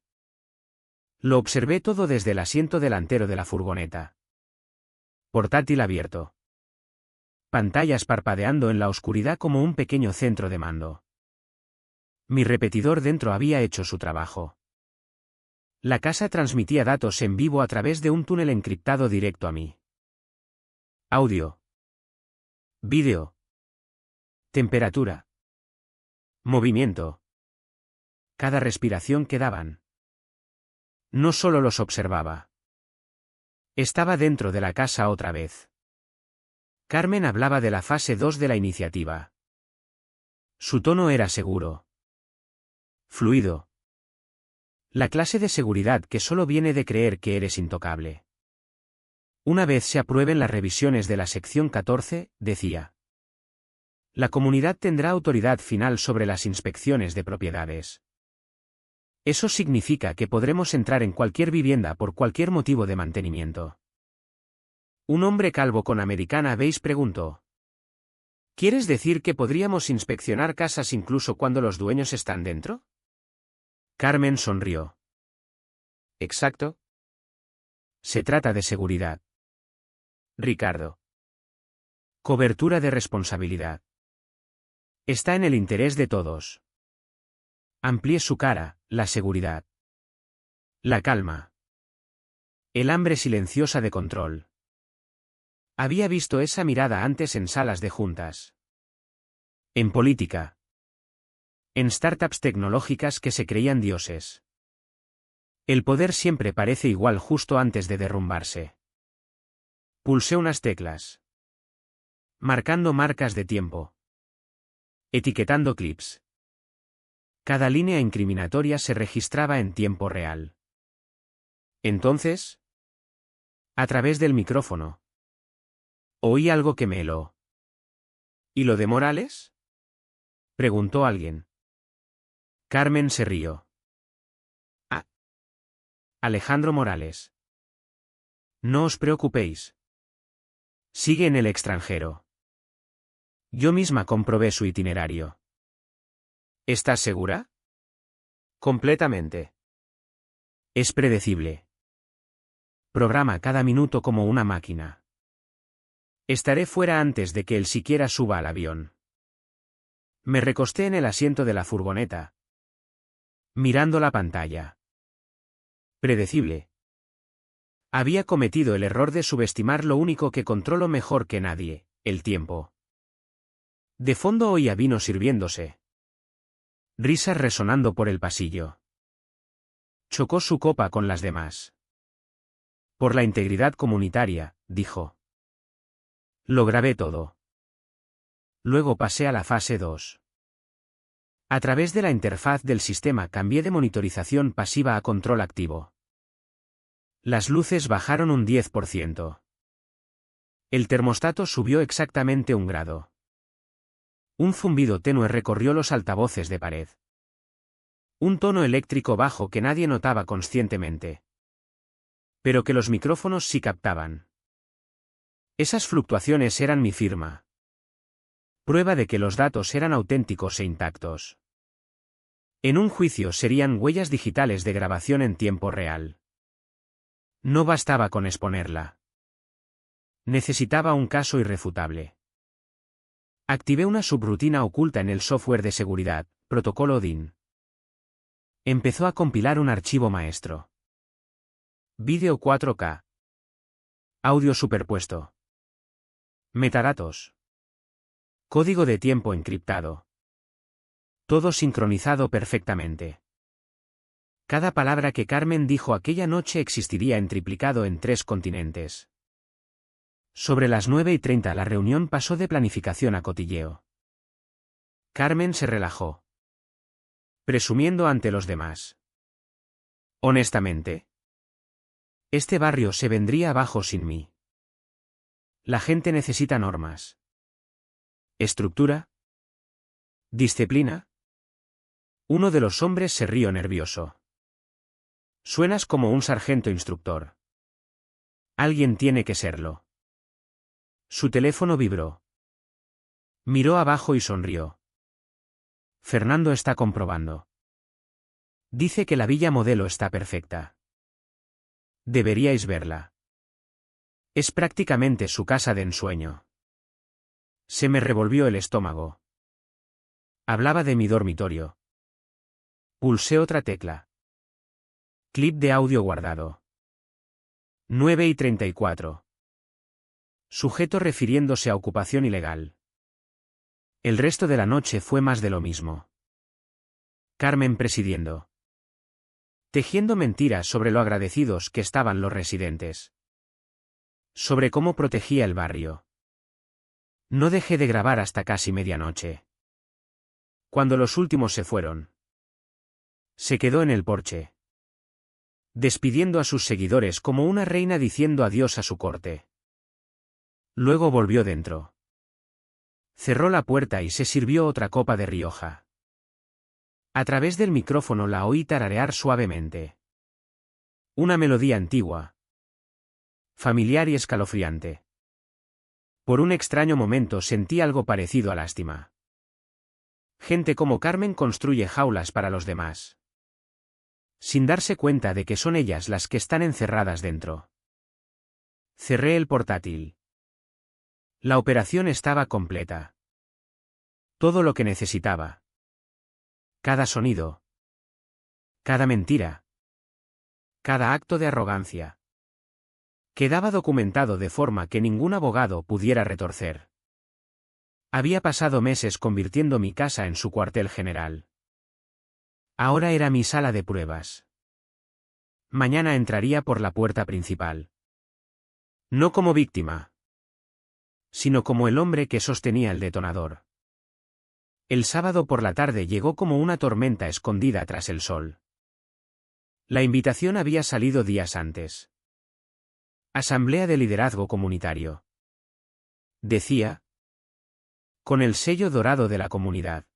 Lo observé todo desde el asiento delantero de la furgoneta. Portátil abierto. Pantallas parpadeando en la oscuridad como un pequeño centro de mando. Mi repetidor dentro había hecho su trabajo. La casa transmitía datos en vivo a través de un túnel encriptado directo a mí. Audio. Vídeo. Temperatura. Movimiento. Cada respiración que daban. No solo los observaba. Estaba dentro de la casa otra vez. Carmen hablaba de la fase 2 de la iniciativa. Su tono era seguro. Fluido. La clase de seguridad que solo viene de creer que eres intocable. Una vez se aprueben las revisiones de la sección 14, decía. La comunidad tendrá autoridad final sobre las inspecciones de propiedades. Eso significa que podremos entrar en cualquier vivienda por cualquier motivo de mantenimiento. Un hombre calvo con americana beige preguntó. ¿Quieres decir que podríamos inspeccionar casas incluso cuando los dueños están dentro? Carmen sonrió. Exacto. Se trata de seguridad. Ricardo. Cobertura de responsabilidad. Está en el interés de todos. Amplíe su cara, la seguridad. La calma. El hambre silenciosa de control. Había visto esa mirada antes en salas de juntas. En política. En startups tecnológicas que se creían dioses. El poder siempre parece igual justo antes de derrumbarse. Pulsé unas teclas. Marcando marcas de tiempo. Etiquetando clips. Cada línea incriminatoria se registraba en tiempo real. Entonces, a través del micrófono, oí algo que me heló. ¿Y lo de Morales? Preguntó alguien. Carmen se rió. Ah. Alejandro Morales. No os preocupéis. Sigue en el extranjero. Yo misma comprobé su itinerario. ¿Estás segura? Completamente. Es predecible. Programa cada minuto como una máquina. Estaré fuera antes de que él siquiera suba al avión. Me recosté en el asiento de la furgoneta, mirando la pantalla. Predecible. Había cometido el error de subestimar lo único que controlo mejor que nadie, el tiempo. De fondo oía vino sirviéndose. Risas resonando por el pasillo. Chocó su copa con las demás. Por la integridad comunitaria, dijo. Lo grabé todo. Luego pasé a la fase 2. A través de la interfaz del sistema cambié de monitorización pasiva a control activo. Las luces bajaron un 10%. El termostato subió exactamente 1 grado. Un zumbido tenue recorrió los altavoces de pared. Un tono eléctrico bajo que nadie notaba conscientemente. Pero que los micrófonos sí captaban. Esas fluctuaciones eran mi firma. Prueba de que los datos eran auténticos e intactos. En un juicio serían huellas digitales de grabación en tiempo real. No bastaba con exponerla. Necesitaba un caso irrefutable. Activé una subrutina oculta en el software de seguridad, protocolo Odin. Empezó a compilar un archivo maestro. Vídeo 4K. Audio superpuesto. Metadatos. Código de tiempo encriptado. Todo sincronizado perfectamente. Cada palabra que Carmen dijo aquella noche existiría en triplicado en 3 continentes. Sobre las 9:30 la reunión pasó de planificación a cotilleo. Carmen se relajó. Presumiendo ante los demás. Honestamente. Este barrio se vendría abajo sin mí. La gente necesita normas. ¿Estructura? ¿Disciplina? Uno de los hombres se rió nervioso. Suenas como un sargento instructor. Alguien tiene que serlo. Su teléfono vibró. Miró abajo y sonrió. Fernando está comprobando. Dice que la villa modelo está perfecta. Deberíais verla. Es prácticamente su casa de ensueño. Se me revolvió el estómago. Hablaba de mi dormitorio. Pulsé otra tecla. Clip de audio guardado. 9:34. Sujeto refiriéndose a ocupación ilegal. El resto de la noche fue más de lo mismo. Carmen presidiendo. Tejiendo mentiras sobre lo agradecidos que estaban los residentes. Sobre cómo protegía el barrio. No dejé de grabar hasta casi medianoche. Cuando los últimos se fueron, se quedó en el porche, despidiendo a sus seguidores como una reina diciendo adiós a su corte. Luego volvió dentro. Cerró la puerta y se sirvió otra copa de Rioja. A través del micrófono la oí tararear suavemente. Una melodía antigua, familiar y escalofriante. Por un extraño momento sentí algo parecido a lástima. Gente como Carmen construye jaulas para los demás, sin darse cuenta de que son ellas las que están encerradas dentro. Cerré el portátil. La operación estaba completa. Todo lo que necesitaba. Cada sonido. Cada mentira. Cada acto de arrogancia. Quedaba documentado de forma que ningún abogado pudiera retorcer. Había pasado meses convirtiendo mi casa en su cuartel general. Ahora era mi sala de pruebas. Mañana entraría por la puerta principal. No como víctima, sino como el hombre que sostenía el detonador. El sábado por la tarde llegó como una tormenta escondida tras el sol. La invitación había salido días antes. Asamblea de Liderazgo Comunitario. Decía, con el sello dorado de la comunidad.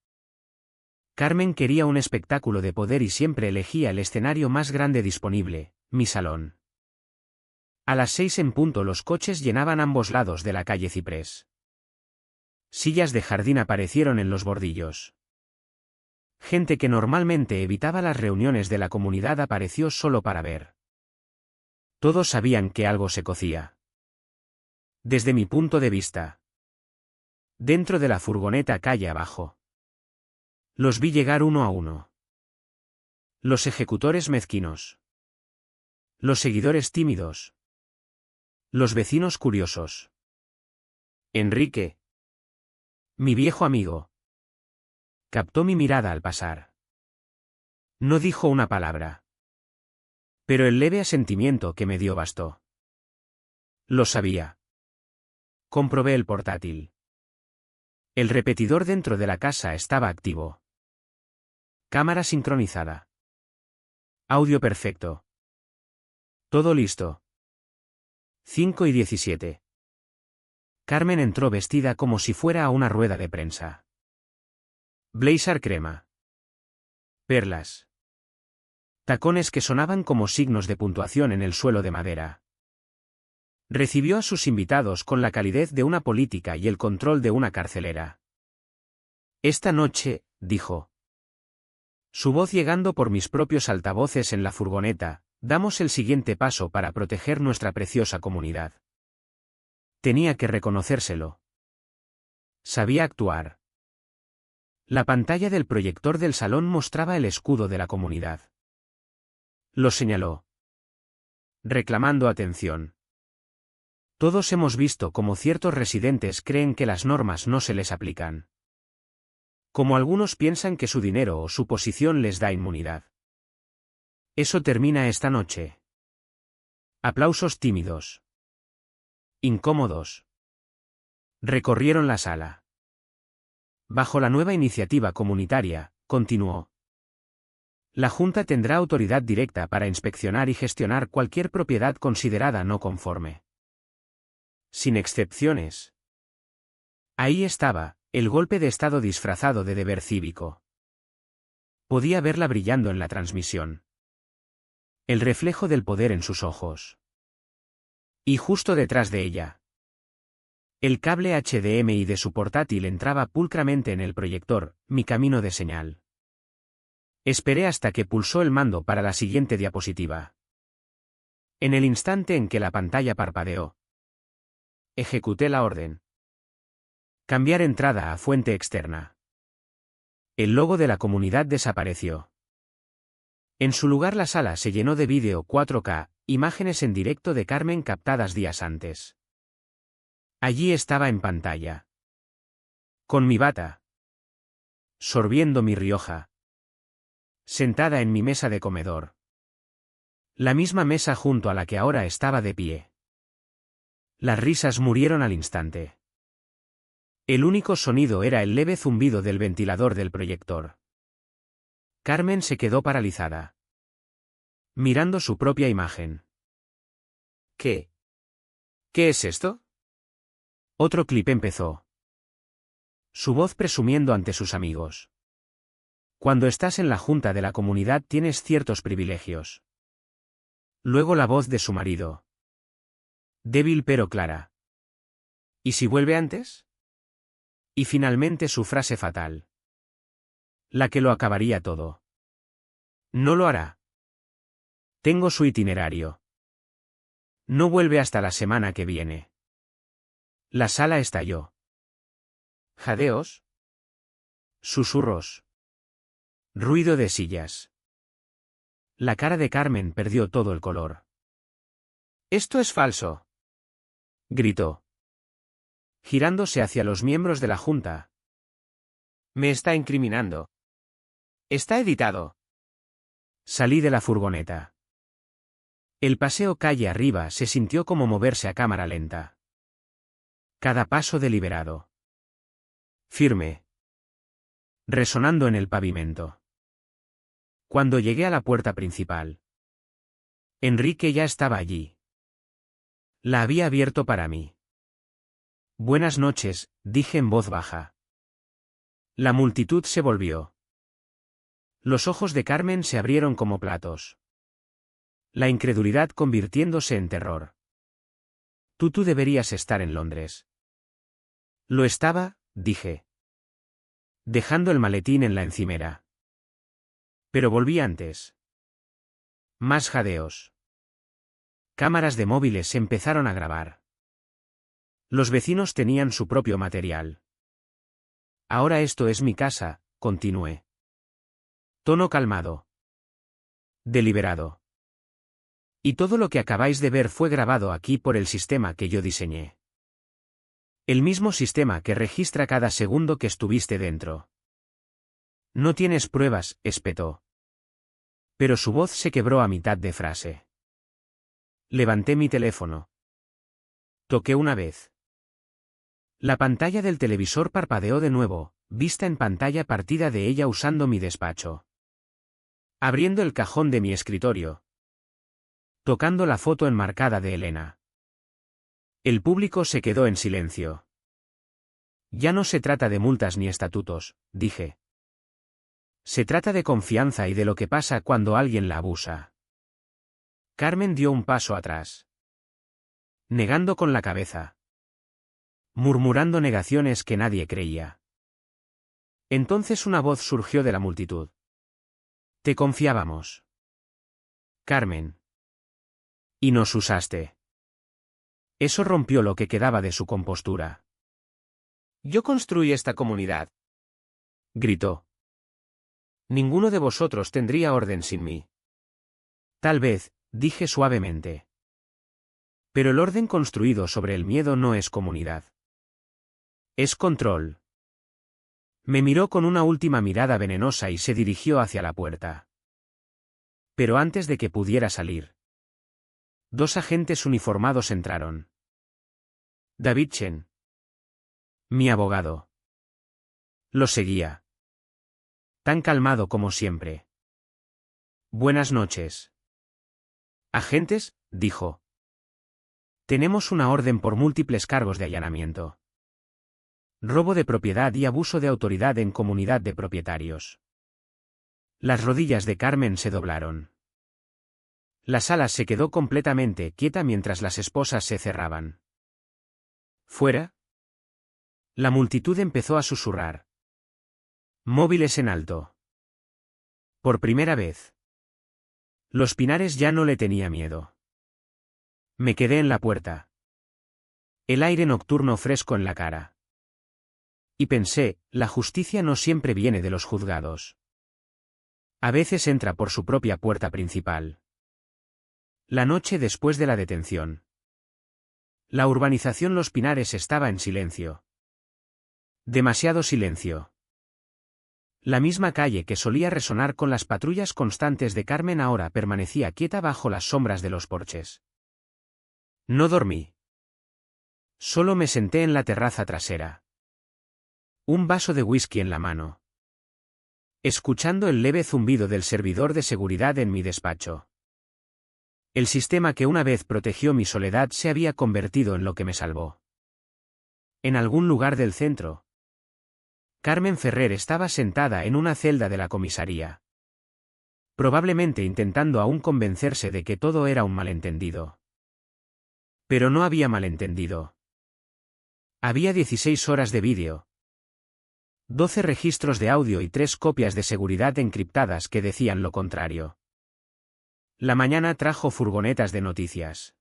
Carmen quería un espectáculo de poder y siempre elegía el escenario más grande disponible, mi salón. A las 6 en punto los coches llenaban ambos lados de la calle Ciprés. Sillas de jardín aparecieron en los bordillos. Gente que normalmente evitaba las reuniones de la comunidad apareció solo para ver. Todos sabían que algo se cocía. Desde mi punto de vista. Dentro de la furgoneta calle abajo. Los vi llegar uno a uno. Los ejecutores mezquinos. Los seguidores tímidos. Los vecinos curiosos. Enrique. Mi viejo amigo. Captó mi mirada al pasar. No dijo una palabra. Pero el leve asentimiento que me dio bastó. Lo sabía. Comprobé el portátil. El repetidor dentro de la casa estaba activo. Cámara sincronizada. Audio perfecto. Todo listo. 5:17. Carmen entró vestida como si fuera a una rueda de prensa. Blazer crema. Perlas. Tacones que sonaban como signos de puntuación en el suelo de madera. Recibió a sus invitados con la calidez de una política y el control de una carcelera. Esta noche, dijo. Su voz llegando por mis propios altavoces en la furgoneta, damos el siguiente paso para proteger nuestra preciosa comunidad. Tenía que reconocérselo. Sabía actuar. La pantalla del proyector del salón mostraba el escudo de la comunidad. Lo señaló. Reclamando atención. Todos hemos visto cómo ciertos residentes creen que las normas no se les aplican. Como algunos piensan que su dinero o su posición les da inmunidad. Eso termina esta noche. Aplausos tímidos. Incómodos. Recorrieron la sala. Bajo la nueva iniciativa comunitaria, continuó. La Junta tendrá autoridad directa para inspeccionar y gestionar cualquier propiedad considerada no conforme. Sin excepciones. Ahí estaba, el golpe de estado disfrazado de deber cívico. Podía verla brillando en la transmisión. El reflejo del poder en sus ojos. Y justo detrás de ella. El cable HDMI de su portátil entraba pulcramente en el proyector, mi camino de señal. Esperé hasta que pulsó el mando para la siguiente diapositiva. En el instante en que la pantalla parpadeó, ejecuté la orden. Cambiar entrada a fuente externa. El logo de la comunidad desapareció. En su lugar la sala se llenó de vídeo 4K, imágenes en directo de Carmen captadas días antes. Allí estaba en pantalla. Con mi bata. Sorbiendo mi Rioja. Sentada en mi mesa de comedor. La misma mesa junto a la que ahora estaba de pie. Las risas murieron al instante. El único sonido era el leve zumbido del ventilador del proyector. Carmen se quedó paralizada, mirando su propia imagen. ¿Qué? ¿Qué es esto? Otro clip empezó. Su voz presumiendo ante sus amigos. Cuando estás en la junta de la comunidad tienes ciertos privilegios. Luego la voz de su marido. Débil pero clara. ¿Y si vuelve antes? Y finalmente su frase fatal. La que lo acabaría todo. No lo hará. Tengo su itinerario. No vuelve hasta la semana que viene. La sala estalló. Jadeos. Susurros. Ruido de sillas. La cara de Carmen perdió todo el color. «¡Esto es falso!», gritó, girándose hacia los miembros de la junta. «Me está incriminando. Está editado». Salí de la furgoneta. El paseo calle arriba se sintió como moverse a cámara lenta. Cada paso deliberado. Firme. Resonando en el pavimento. Cuando llegué a la puerta principal, Enrique ya estaba allí. La había abierto para mí. «Buenas noches», dije en voz baja. La multitud se volvió. Los ojos de Carmen se abrieron como platos. La incredulidad convirtiéndose en terror. Tú deberías estar en Londres». «Lo estaba», dije, dejando el maletín en la encimera. Pero volví antes. Más jadeos. Cámaras de móviles empezaron a grabar. Los vecinos tenían su propio material. «Ahora esto es mi casa», continué. Tono calmado. Deliberado. «Y todo lo que acabáis de ver fue grabado aquí por el sistema que yo diseñé. El mismo sistema que registra cada segundo que estuviste dentro». «No tienes pruebas», espetó. Pero su voz se quebró a mitad de frase. Levanté mi teléfono. Toqué una vez. La pantalla del televisor parpadeó de nuevo, vista en pantalla partida de ella usando mi despacho. Abriendo el cajón de mi escritorio. Tocando la foto enmarcada de Elena. El público se quedó en silencio. «Ya no se trata de multas ni estatutos», dije. «Se trata de confianza y de lo que pasa cuando alguien la abusa». Carmen dio un paso atrás. Negando con la cabeza. Murmurando negaciones que nadie creía. Entonces una voz surgió de la multitud. «Te confiábamos, Carmen. Y nos usaste». Eso rompió lo que quedaba de su compostura. «Yo construí esta comunidad», gritó. «Ninguno de vosotros tendría orden sin mí». «Tal vez», dije suavemente. «Pero el orden construido sobre el miedo no es comunidad. Es control». Me miró con una última mirada venenosa y se dirigió hacia la puerta. Pero antes de que pudiera salir, 2 agentes uniformados entraron. David Chen, mi abogado. Lo seguía. Tan calmado como siempre. «Buenas noches». «Agentes», dijo. «Tenemos una orden por múltiples cargos de allanamiento. Robo de propiedad y abuso de autoridad en comunidad de propietarios». Las rodillas de Carmen se doblaron. La sala se quedó completamente quieta mientras las esposas se cerraban. «¿Fuera?». La multitud empezó a susurrar. Móviles en alto. Por primera vez. Los Pinares ya no le tenía miedo. Me quedé en la puerta. El aire nocturno fresco en la cara. Y pensé, la justicia no siempre viene de los juzgados. A veces entra por su propia puerta principal. La noche después de la detención. La urbanización Los Pinares estaba en silencio. Demasiado silencio. La misma calle que solía resonar con las patrullas constantes de Carmen ahora permanecía quieta bajo las sombras de los porches. No dormí. Solo me senté en la terraza trasera. Un vaso de whisky en la mano. Escuchando el leve zumbido del servidor de seguridad en mi despacho. El sistema que una vez protegió mi soledad se había convertido en lo que me salvó. En algún lugar del centro, Carmen Ferrer estaba sentada en una celda de la comisaría. Probablemente intentando aún convencerse de que todo era un malentendido. Pero no había malentendido. Había 16 horas de vídeo, 12 registros de audio y 3 copias de seguridad encriptadas que decían lo contrario. La mañana trajo furgonetas de noticias.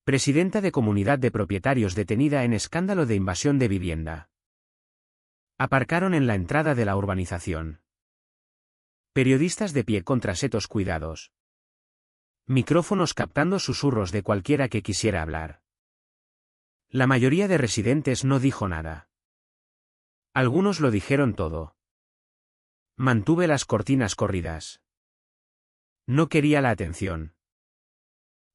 Presidenta de comunidad de propietarios detenida en escándalo de invasión de vivienda. Aparcaron en la entrada de la urbanización. Periodistas de pie contra setos cuidados. Micrófonos captando susurros de cualquiera que quisiera hablar. La mayoría de residentes no dijo nada. Algunos lo dijeron todo. Mantuve las cortinas corridas. No quería la atención.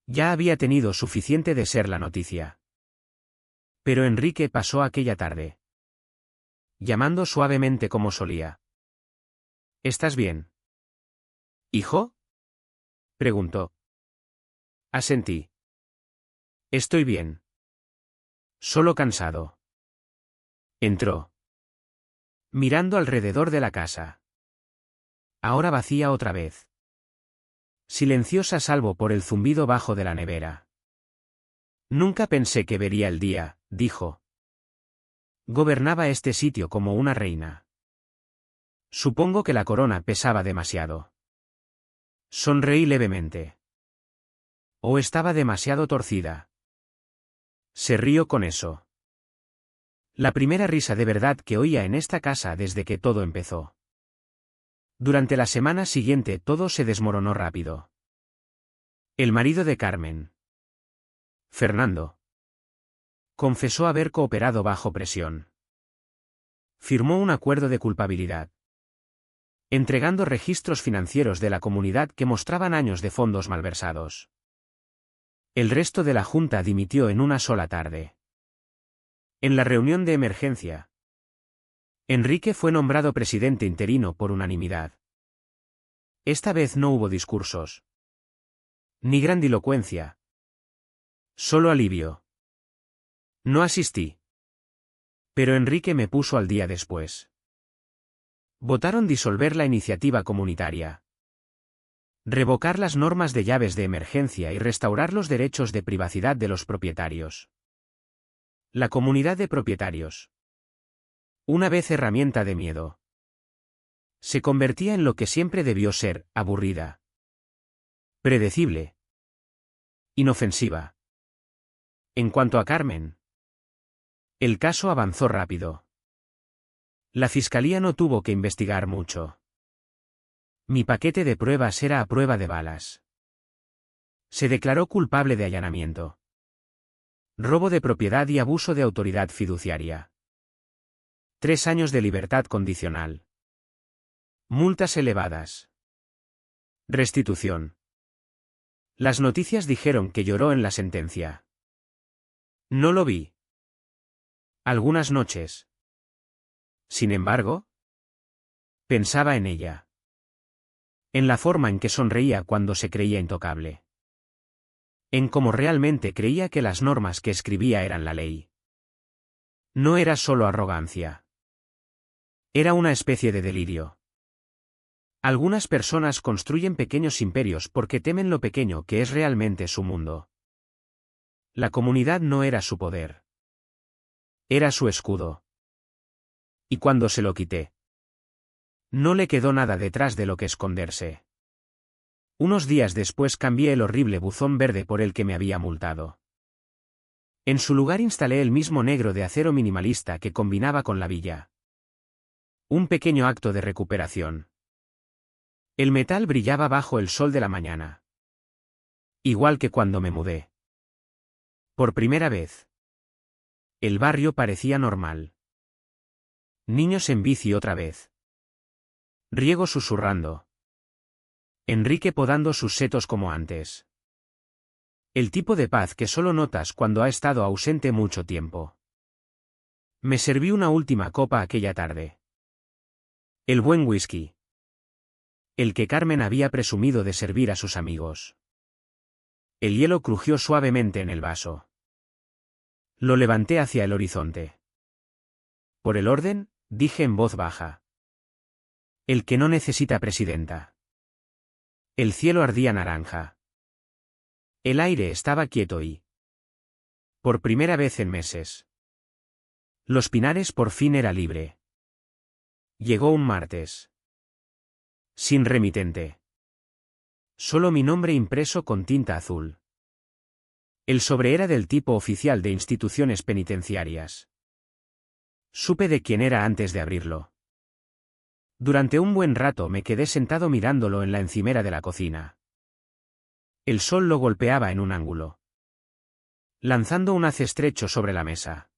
Ya había tenido suficiente de ser la noticia. Pero Enrique pasó aquella tarde. Llamando suavemente como solía. ¿Estás bien? ¿Hijo? Preguntó. Asentí. Estoy bien. Solo cansado. Entró. Mirando alrededor de la casa. Ahora vacía otra vez. Silenciosa salvo por el zumbido bajo de la nevera. Nunca pensé que vería el día, dijo. Gobernaba este sitio como una reina. Supongo que la corona pesaba demasiado. Sonreí levemente. ¿O estaba demasiado torcida? Se rió con eso. La primera risa de verdad que oía en esta casa desde que todo empezó. Durante la semana siguiente todo se desmoronó rápido. El marido de Carmen, Fernando, confesó haber cooperado bajo presión. Firmó un acuerdo de culpabilidad, entregando registros financieros de la comunidad que mostraban años de fondos malversados. El resto de la junta dimitió en una sola tarde. En la reunión de emergencia, Enrique fue nombrado presidente interino por unanimidad. Esta vez no hubo discursos. Ni grandilocuencia. Solo alivio. No asistí. Pero Enrique me puso al día después. Votaron disolver la iniciativa comunitaria. Revocar las normas de llaves de emergencia y restaurar los derechos de privacidad de los propietarios. La comunidad de propietarios. Una vez herramienta de miedo. Se convertía en lo que siempre debió ser, aburrida. Predecible. Inofensiva. En cuanto a Carmen, el caso avanzó rápido. La fiscalía no tuvo que investigar mucho. Mi paquete de pruebas era a prueba de balas. Se declaró culpable de allanamiento, robo de propiedad y abuso de autoridad fiduciaria. 3 años de libertad condicional. Multas elevadas. Restitución. Las noticias dijeron que lloró en la sentencia. No lo vi. Algunas noches. Sin embargo, pensaba en ella. En la forma en que sonreía cuando se creía intocable. En cómo realmente creía que las normas que escribía eran la ley. No era solo arrogancia. Era una especie de delirio. Algunas personas construyen pequeños imperios porque temen lo pequeño que es realmente su mundo. La comunidad no era su poder. Era su escudo. Y cuando se lo quité, no le quedó nada detrás de lo que esconderse. Unos días después cambié el horrible buzón verde por el que me había multado. En su lugar instalé el mismo negro de acero minimalista que combinaba con la villa. Un pequeño acto de recuperación. El metal brillaba bajo el sol de la mañana. Igual que cuando me mudé. Por primera vez. El barrio parecía normal. Niños en bici otra vez. Riego susurrando. Enrique podando sus setos como antes. El tipo de paz que solo notas cuando ha estado ausente mucho tiempo. Me serví una última copa aquella tarde. El buen whisky. El que Carmen había presumido de servir a sus amigos. El hielo crujió suavemente en el vaso. Lo levanté hacia el horizonte. Por el orden, dije en voz baja. El que no necesita presidenta. El cielo ardía naranja. El aire estaba quieto y... por primera vez en meses. Los Pinares por fin era libre. Llegó un martes. Sin remitente. Solo mi nombre impreso con tinta azul. El sobre era del tipo oficial de instituciones penitenciarias. Supe de quién era antes de abrirlo. Durante un buen rato me quedé sentado mirándolo en la encimera de la cocina. El sol lo golpeaba en un ángulo, lanzando un haz estrecho sobre la mesa.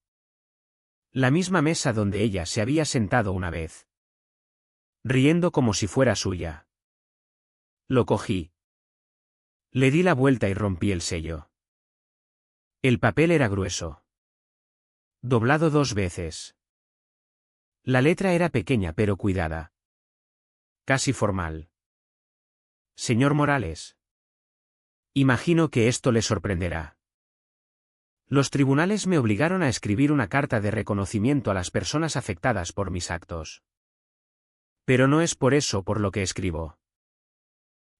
La misma mesa donde ella se había sentado una vez. Riendo como si fuera suya. Lo cogí. Le di la vuelta y rompí el sello. El papel era grueso. Doblado 2 veces. La letra era pequeña pero cuidada. Casi formal. Señor Morales. Imagino que esto le sorprenderá. Los tribunales me obligaron a escribir una carta de reconocimiento a las personas afectadas por mis actos. Pero no es por eso por lo que escribo.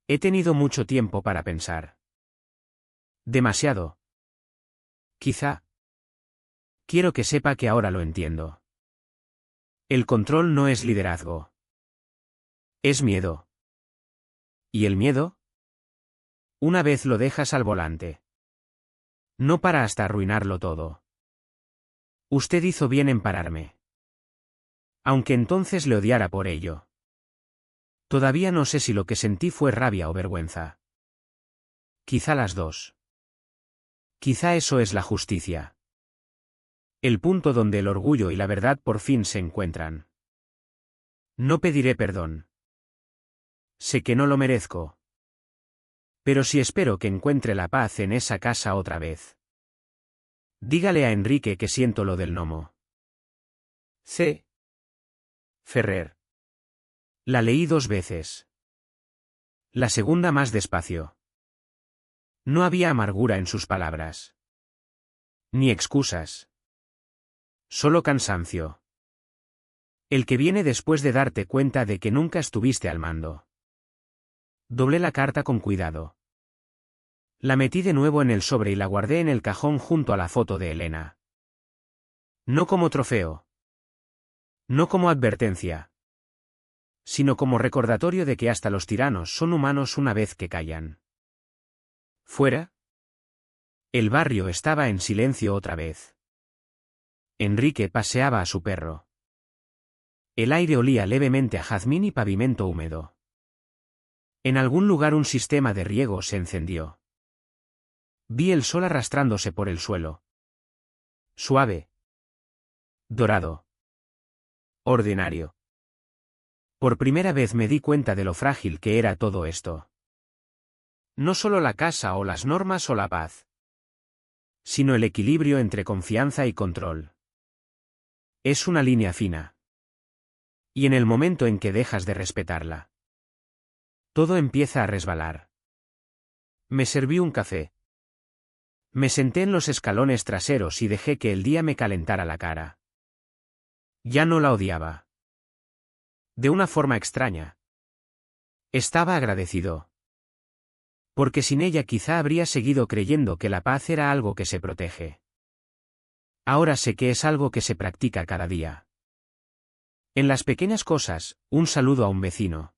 He tenido mucho tiempo para pensar. Demasiado. Quizá. Quiero que sepa que ahora lo entiendo. El control no es liderazgo. Es miedo. ¿Y el miedo? Una vez lo dejas al volante. No para hasta arruinarlo todo. Usted hizo bien en pararme. Aunque entonces le odiara por ello. Todavía no sé si lo que sentí fue rabia o vergüenza. Quizá las dos. Quizá eso es la justicia. El punto donde el orgullo y la verdad por fin se encuentran. No pediré perdón. Sé que no lo merezco. Pero sí espero que encuentre la paz en esa casa otra vez. Dígale a Enrique que siento lo del gnomo. C. Ferrer. La leí 2 veces. La segunda más despacio. No había amargura en sus palabras. Ni excusas. Solo cansancio. El que viene después de darte cuenta de que nunca estuviste al mando. Doblé la carta con cuidado. La metí de nuevo en el sobre y la guardé en el cajón junto a la foto de Elena. No como trofeo. No como advertencia. Sino como recordatorio de que hasta los tiranos son humanos una vez que callan. Fuera. El barrio estaba en silencio otra vez. Enrique paseaba a su perro. El aire olía levemente a jazmín y pavimento húmedo. En algún lugar un sistema de riego se encendió. Vi el sol arrastrándose por el suelo. Suave. Dorado. Ordinario. Por primera vez me di cuenta de lo frágil que era todo esto. No solo la casa o las normas o la paz. Sino el equilibrio entre confianza y control. Es una línea fina. Y en el momento en que dejas de respetarla, todo empieza a resbalar. Me serví un café. Me senté en los escalones traseros y dejé que el día me calentara la cara. Ya no la odiaba. De una forma extraña. Estaba agradecido. Porque sin ella quizá habría seguido creyendo que la paz era algo que se protege. Ahora sé que es algo que se practica cada día. En las pequeñas cosas, un saludo a un vecino.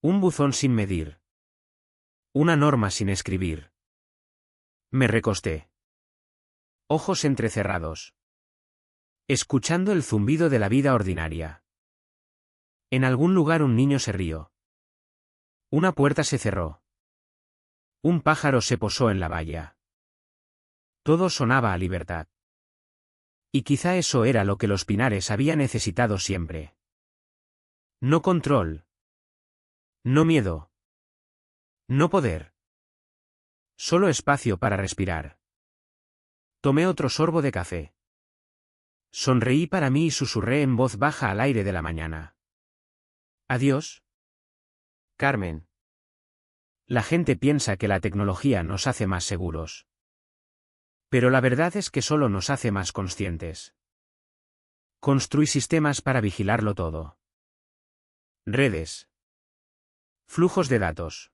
Un buzón sin medir. Una norma sin escribir. Me recosté. Ojos entrecerrados. Escuchando el zumbido de la vida ordinaria. En algún lugar un niño se rió. Una puerta se cerró. Un pájaro se posó en la valla. Todo sonaba a libertad. Y quizá eso era lo que los Pinares había necesitado siempre. No control. No miedo. No poder. Solo espacio para respirar. Tomé otro sorbo de café. Sonreí para mí y susurré en voz baja al aire de la mañana. Adiós, Carmen. La gente piensa que la tecnología nos hace más seguros. Pero la verdad es que solo nos hace más conscientes. Construí sistemas para vigilarlo todo. Redes. Flujos de datos.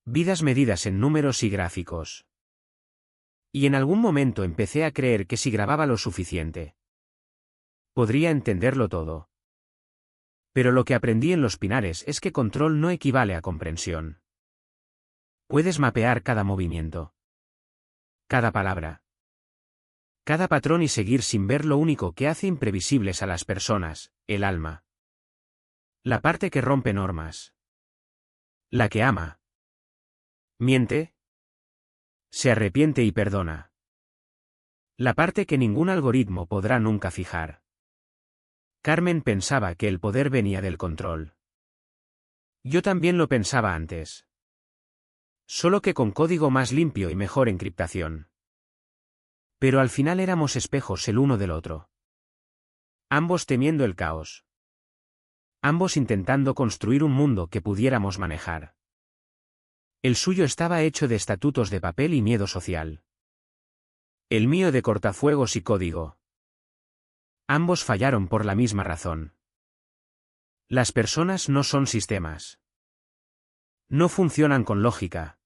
Vidas medidas en números y gráficos. Y en algún momento empecé a creer que si grababa lo suficiente, podría entenderlo todo. Pero lo que aprendí en Los Pinares es que control no equivale a comprensión. Puedes mapear cada movimiento, cada palabra, cada patrón y seguir sin ver lo único que hace imprevisibles a las personas, el alma. La parte que rompe normas. La que ama. Miente. Se arrepiente y perdona. La parte que ningún algoritmo podrá nunca fijar. Carmen pensaba que el poder venía del control. Yo también lo pensaba antes. Solo que con código más limpio y mejor encriptación. Pero al final éramos espejos el uno del otro. Ambos temiendo el caos. Ambos intentando construir un mundo que pudiéramos manejar. El suyo estaba hecho de estatutos de papel y miedo social. El mío de cortafuegos y código. Ambos fallaron por la misma razón. Las personas no son sistemas. No funcionan con lógica.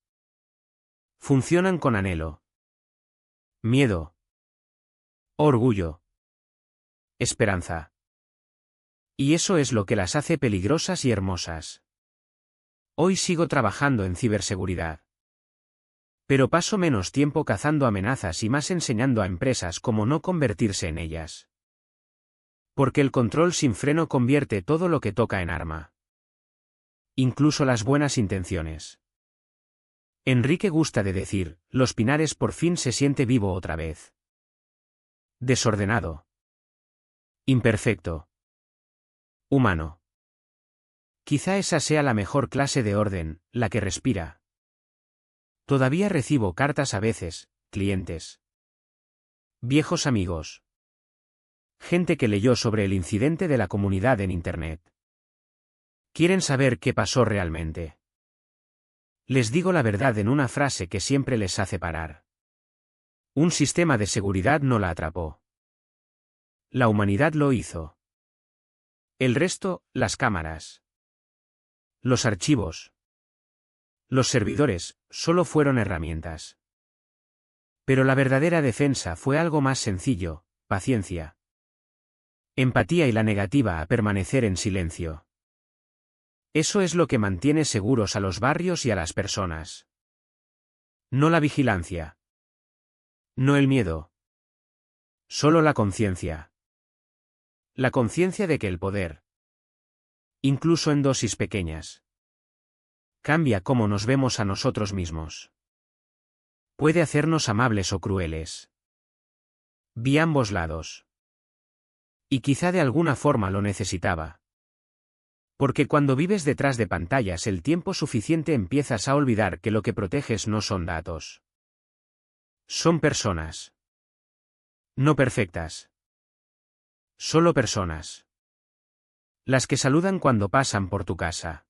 Funcionan con anhelo. Miedo. Orgullo. Esperanza. Y eso es lo que las hace peligrosas y hermosas. Hoy sigo trabajando en ciberseguridad. Pero paso menos tiempo cazando amenazas y más enseñando a empresas cómo no convertirse en ellas. Porque el control sin freno convierte todo lo que toca en arma. Incluso las buenas intenciones. Enrique gusta de decir, Los Pinares por fin se siente vivo otra vez. Desordenado. Imperfecto. Humano. Quizá esa sea la mejor clase de orden, la que respira. Todavía recibo cartas a veces, clientes. Viejos amigos. Gente que leyó sobre el incidente de la comunidad en Internet. Quieren saber qué pasó realmente. Les digo la verdad en una frase que siempre les hace parar. Un sistema de seguridad no la atrapó. La humanidad lo hizo. El resto, las cámaras. Los archivos. Los servidores, solo fueron herramientas. Pero la verdadera defensa fue algo más sencillo, paciencia. Empatía y la negativa a permanecer en silencio. Eso es lo que mantiene seguros a los barrios y a las personas. No la vigilancia. No el miedo. Solo la conciencia. La conciencia de que el poder, incluso en dosis pequeñas, cambia cómo nos vemos a nosotros mismos. Puede hacernos amables o crueles. Vi ambos lados. Y quizá de alguna forma lo necesitaba. Porque cuando vives detrás de pantallas el tiempo suficiente empiezas a olvidar que lo que proteges no son datos. Son personas. No perfectas. Solo personas. Las que saludan cuando pasan por tu casa.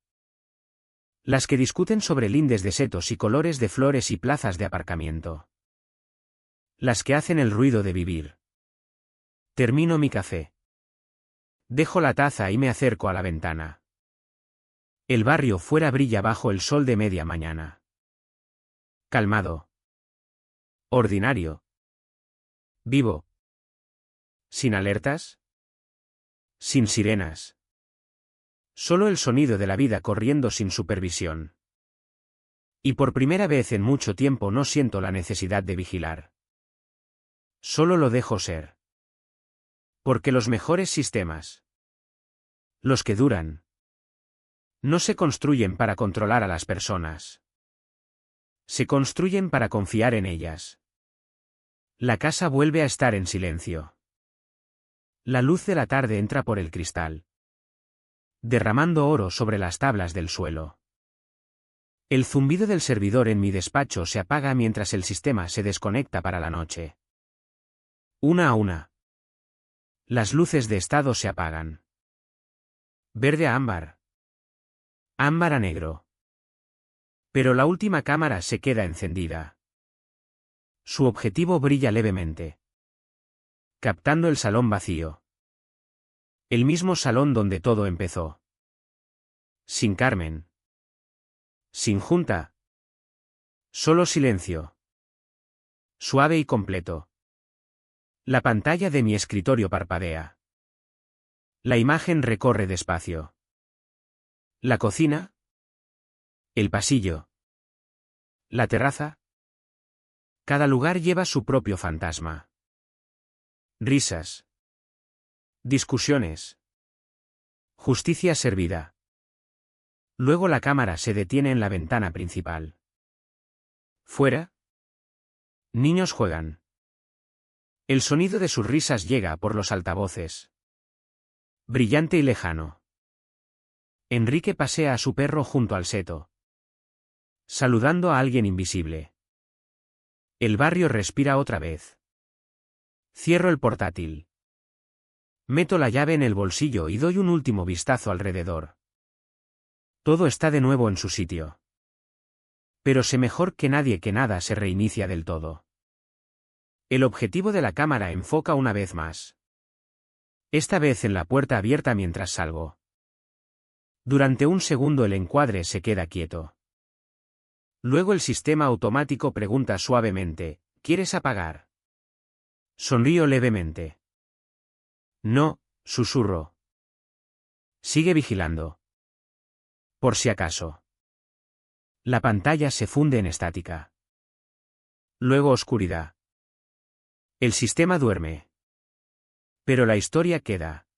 Las que discuten sobre lindes de setos y colores de flores y plazas de aparcamiento. Las que hacen el ruido de vivir. Termino mi café. Dejo la taza y me acerco a la ventana. El barrio fuera brilla bajo el sol de media mañana. Calmado. Ordinario. Vivo. Sin alertas. Sin sirenas. Solo el sonido de la vida corriendo sin supervisión. Y por primera vez en mucho tiempo no siento la necesidad de vigilar. Solo lo dejo ser. Porque los mejores sistemas, los que duran, no se construyen para controlar a las personas. Se construyen para confiar en ellas. La casa vuelve a estar en silencio. La luz de la tarde entra por el cristal, derramando oro sobre las tablas del suelo. El zumbido del servidor en mi despacho se apaga mientras el sistema se desconecta para la noche. Una a una. Las luces de estado se apagan. Verde a ámbar. Ámbar a negro. Pero la última cámara se queda encendida. Su objetivo brilla levemente, captando el salón vacío. El mismo salón donde todo empezó. Sin Carmen. Sin junta. Solo silencio. Suave y completo. La pantalla de mi escritorio parpadea. La imagen recorre despacio. La cocina. El pasillo. La terraza. Cada lugar lleva su propio fantasma. Risas. Discusiones. Justicia servida. Luego la cámara se detiene en la ventana principal. Fuera. Niños juegan. El sonido de sus risas llega por los altavoces. Brillante y lejano. Enrique pasea a su perro junto al seto, saludando a alguien invisible. El barrio respira otra vez. Cierro el portátil. Meto la llave en el bolsillo y doy un último vistazo alrededor. Todo está de nuevo en su sitio. Pero sé mejor que nadie que nada se reinicia del todo. El objetivo de la cámara enfoca una vez más. Esta vez en la puerta abierta mientras salgo. Durante un segundo el encuadre se queda quieto. Luego el sistema automático pregunta suavemente, ¿quieres apagar? Sonrío levemente. No, susurro. Sigue vigilando. Por si acaso. La pantalla se funde en estática. Luego oscuridad. El sistema duerme. Pero la historia queda.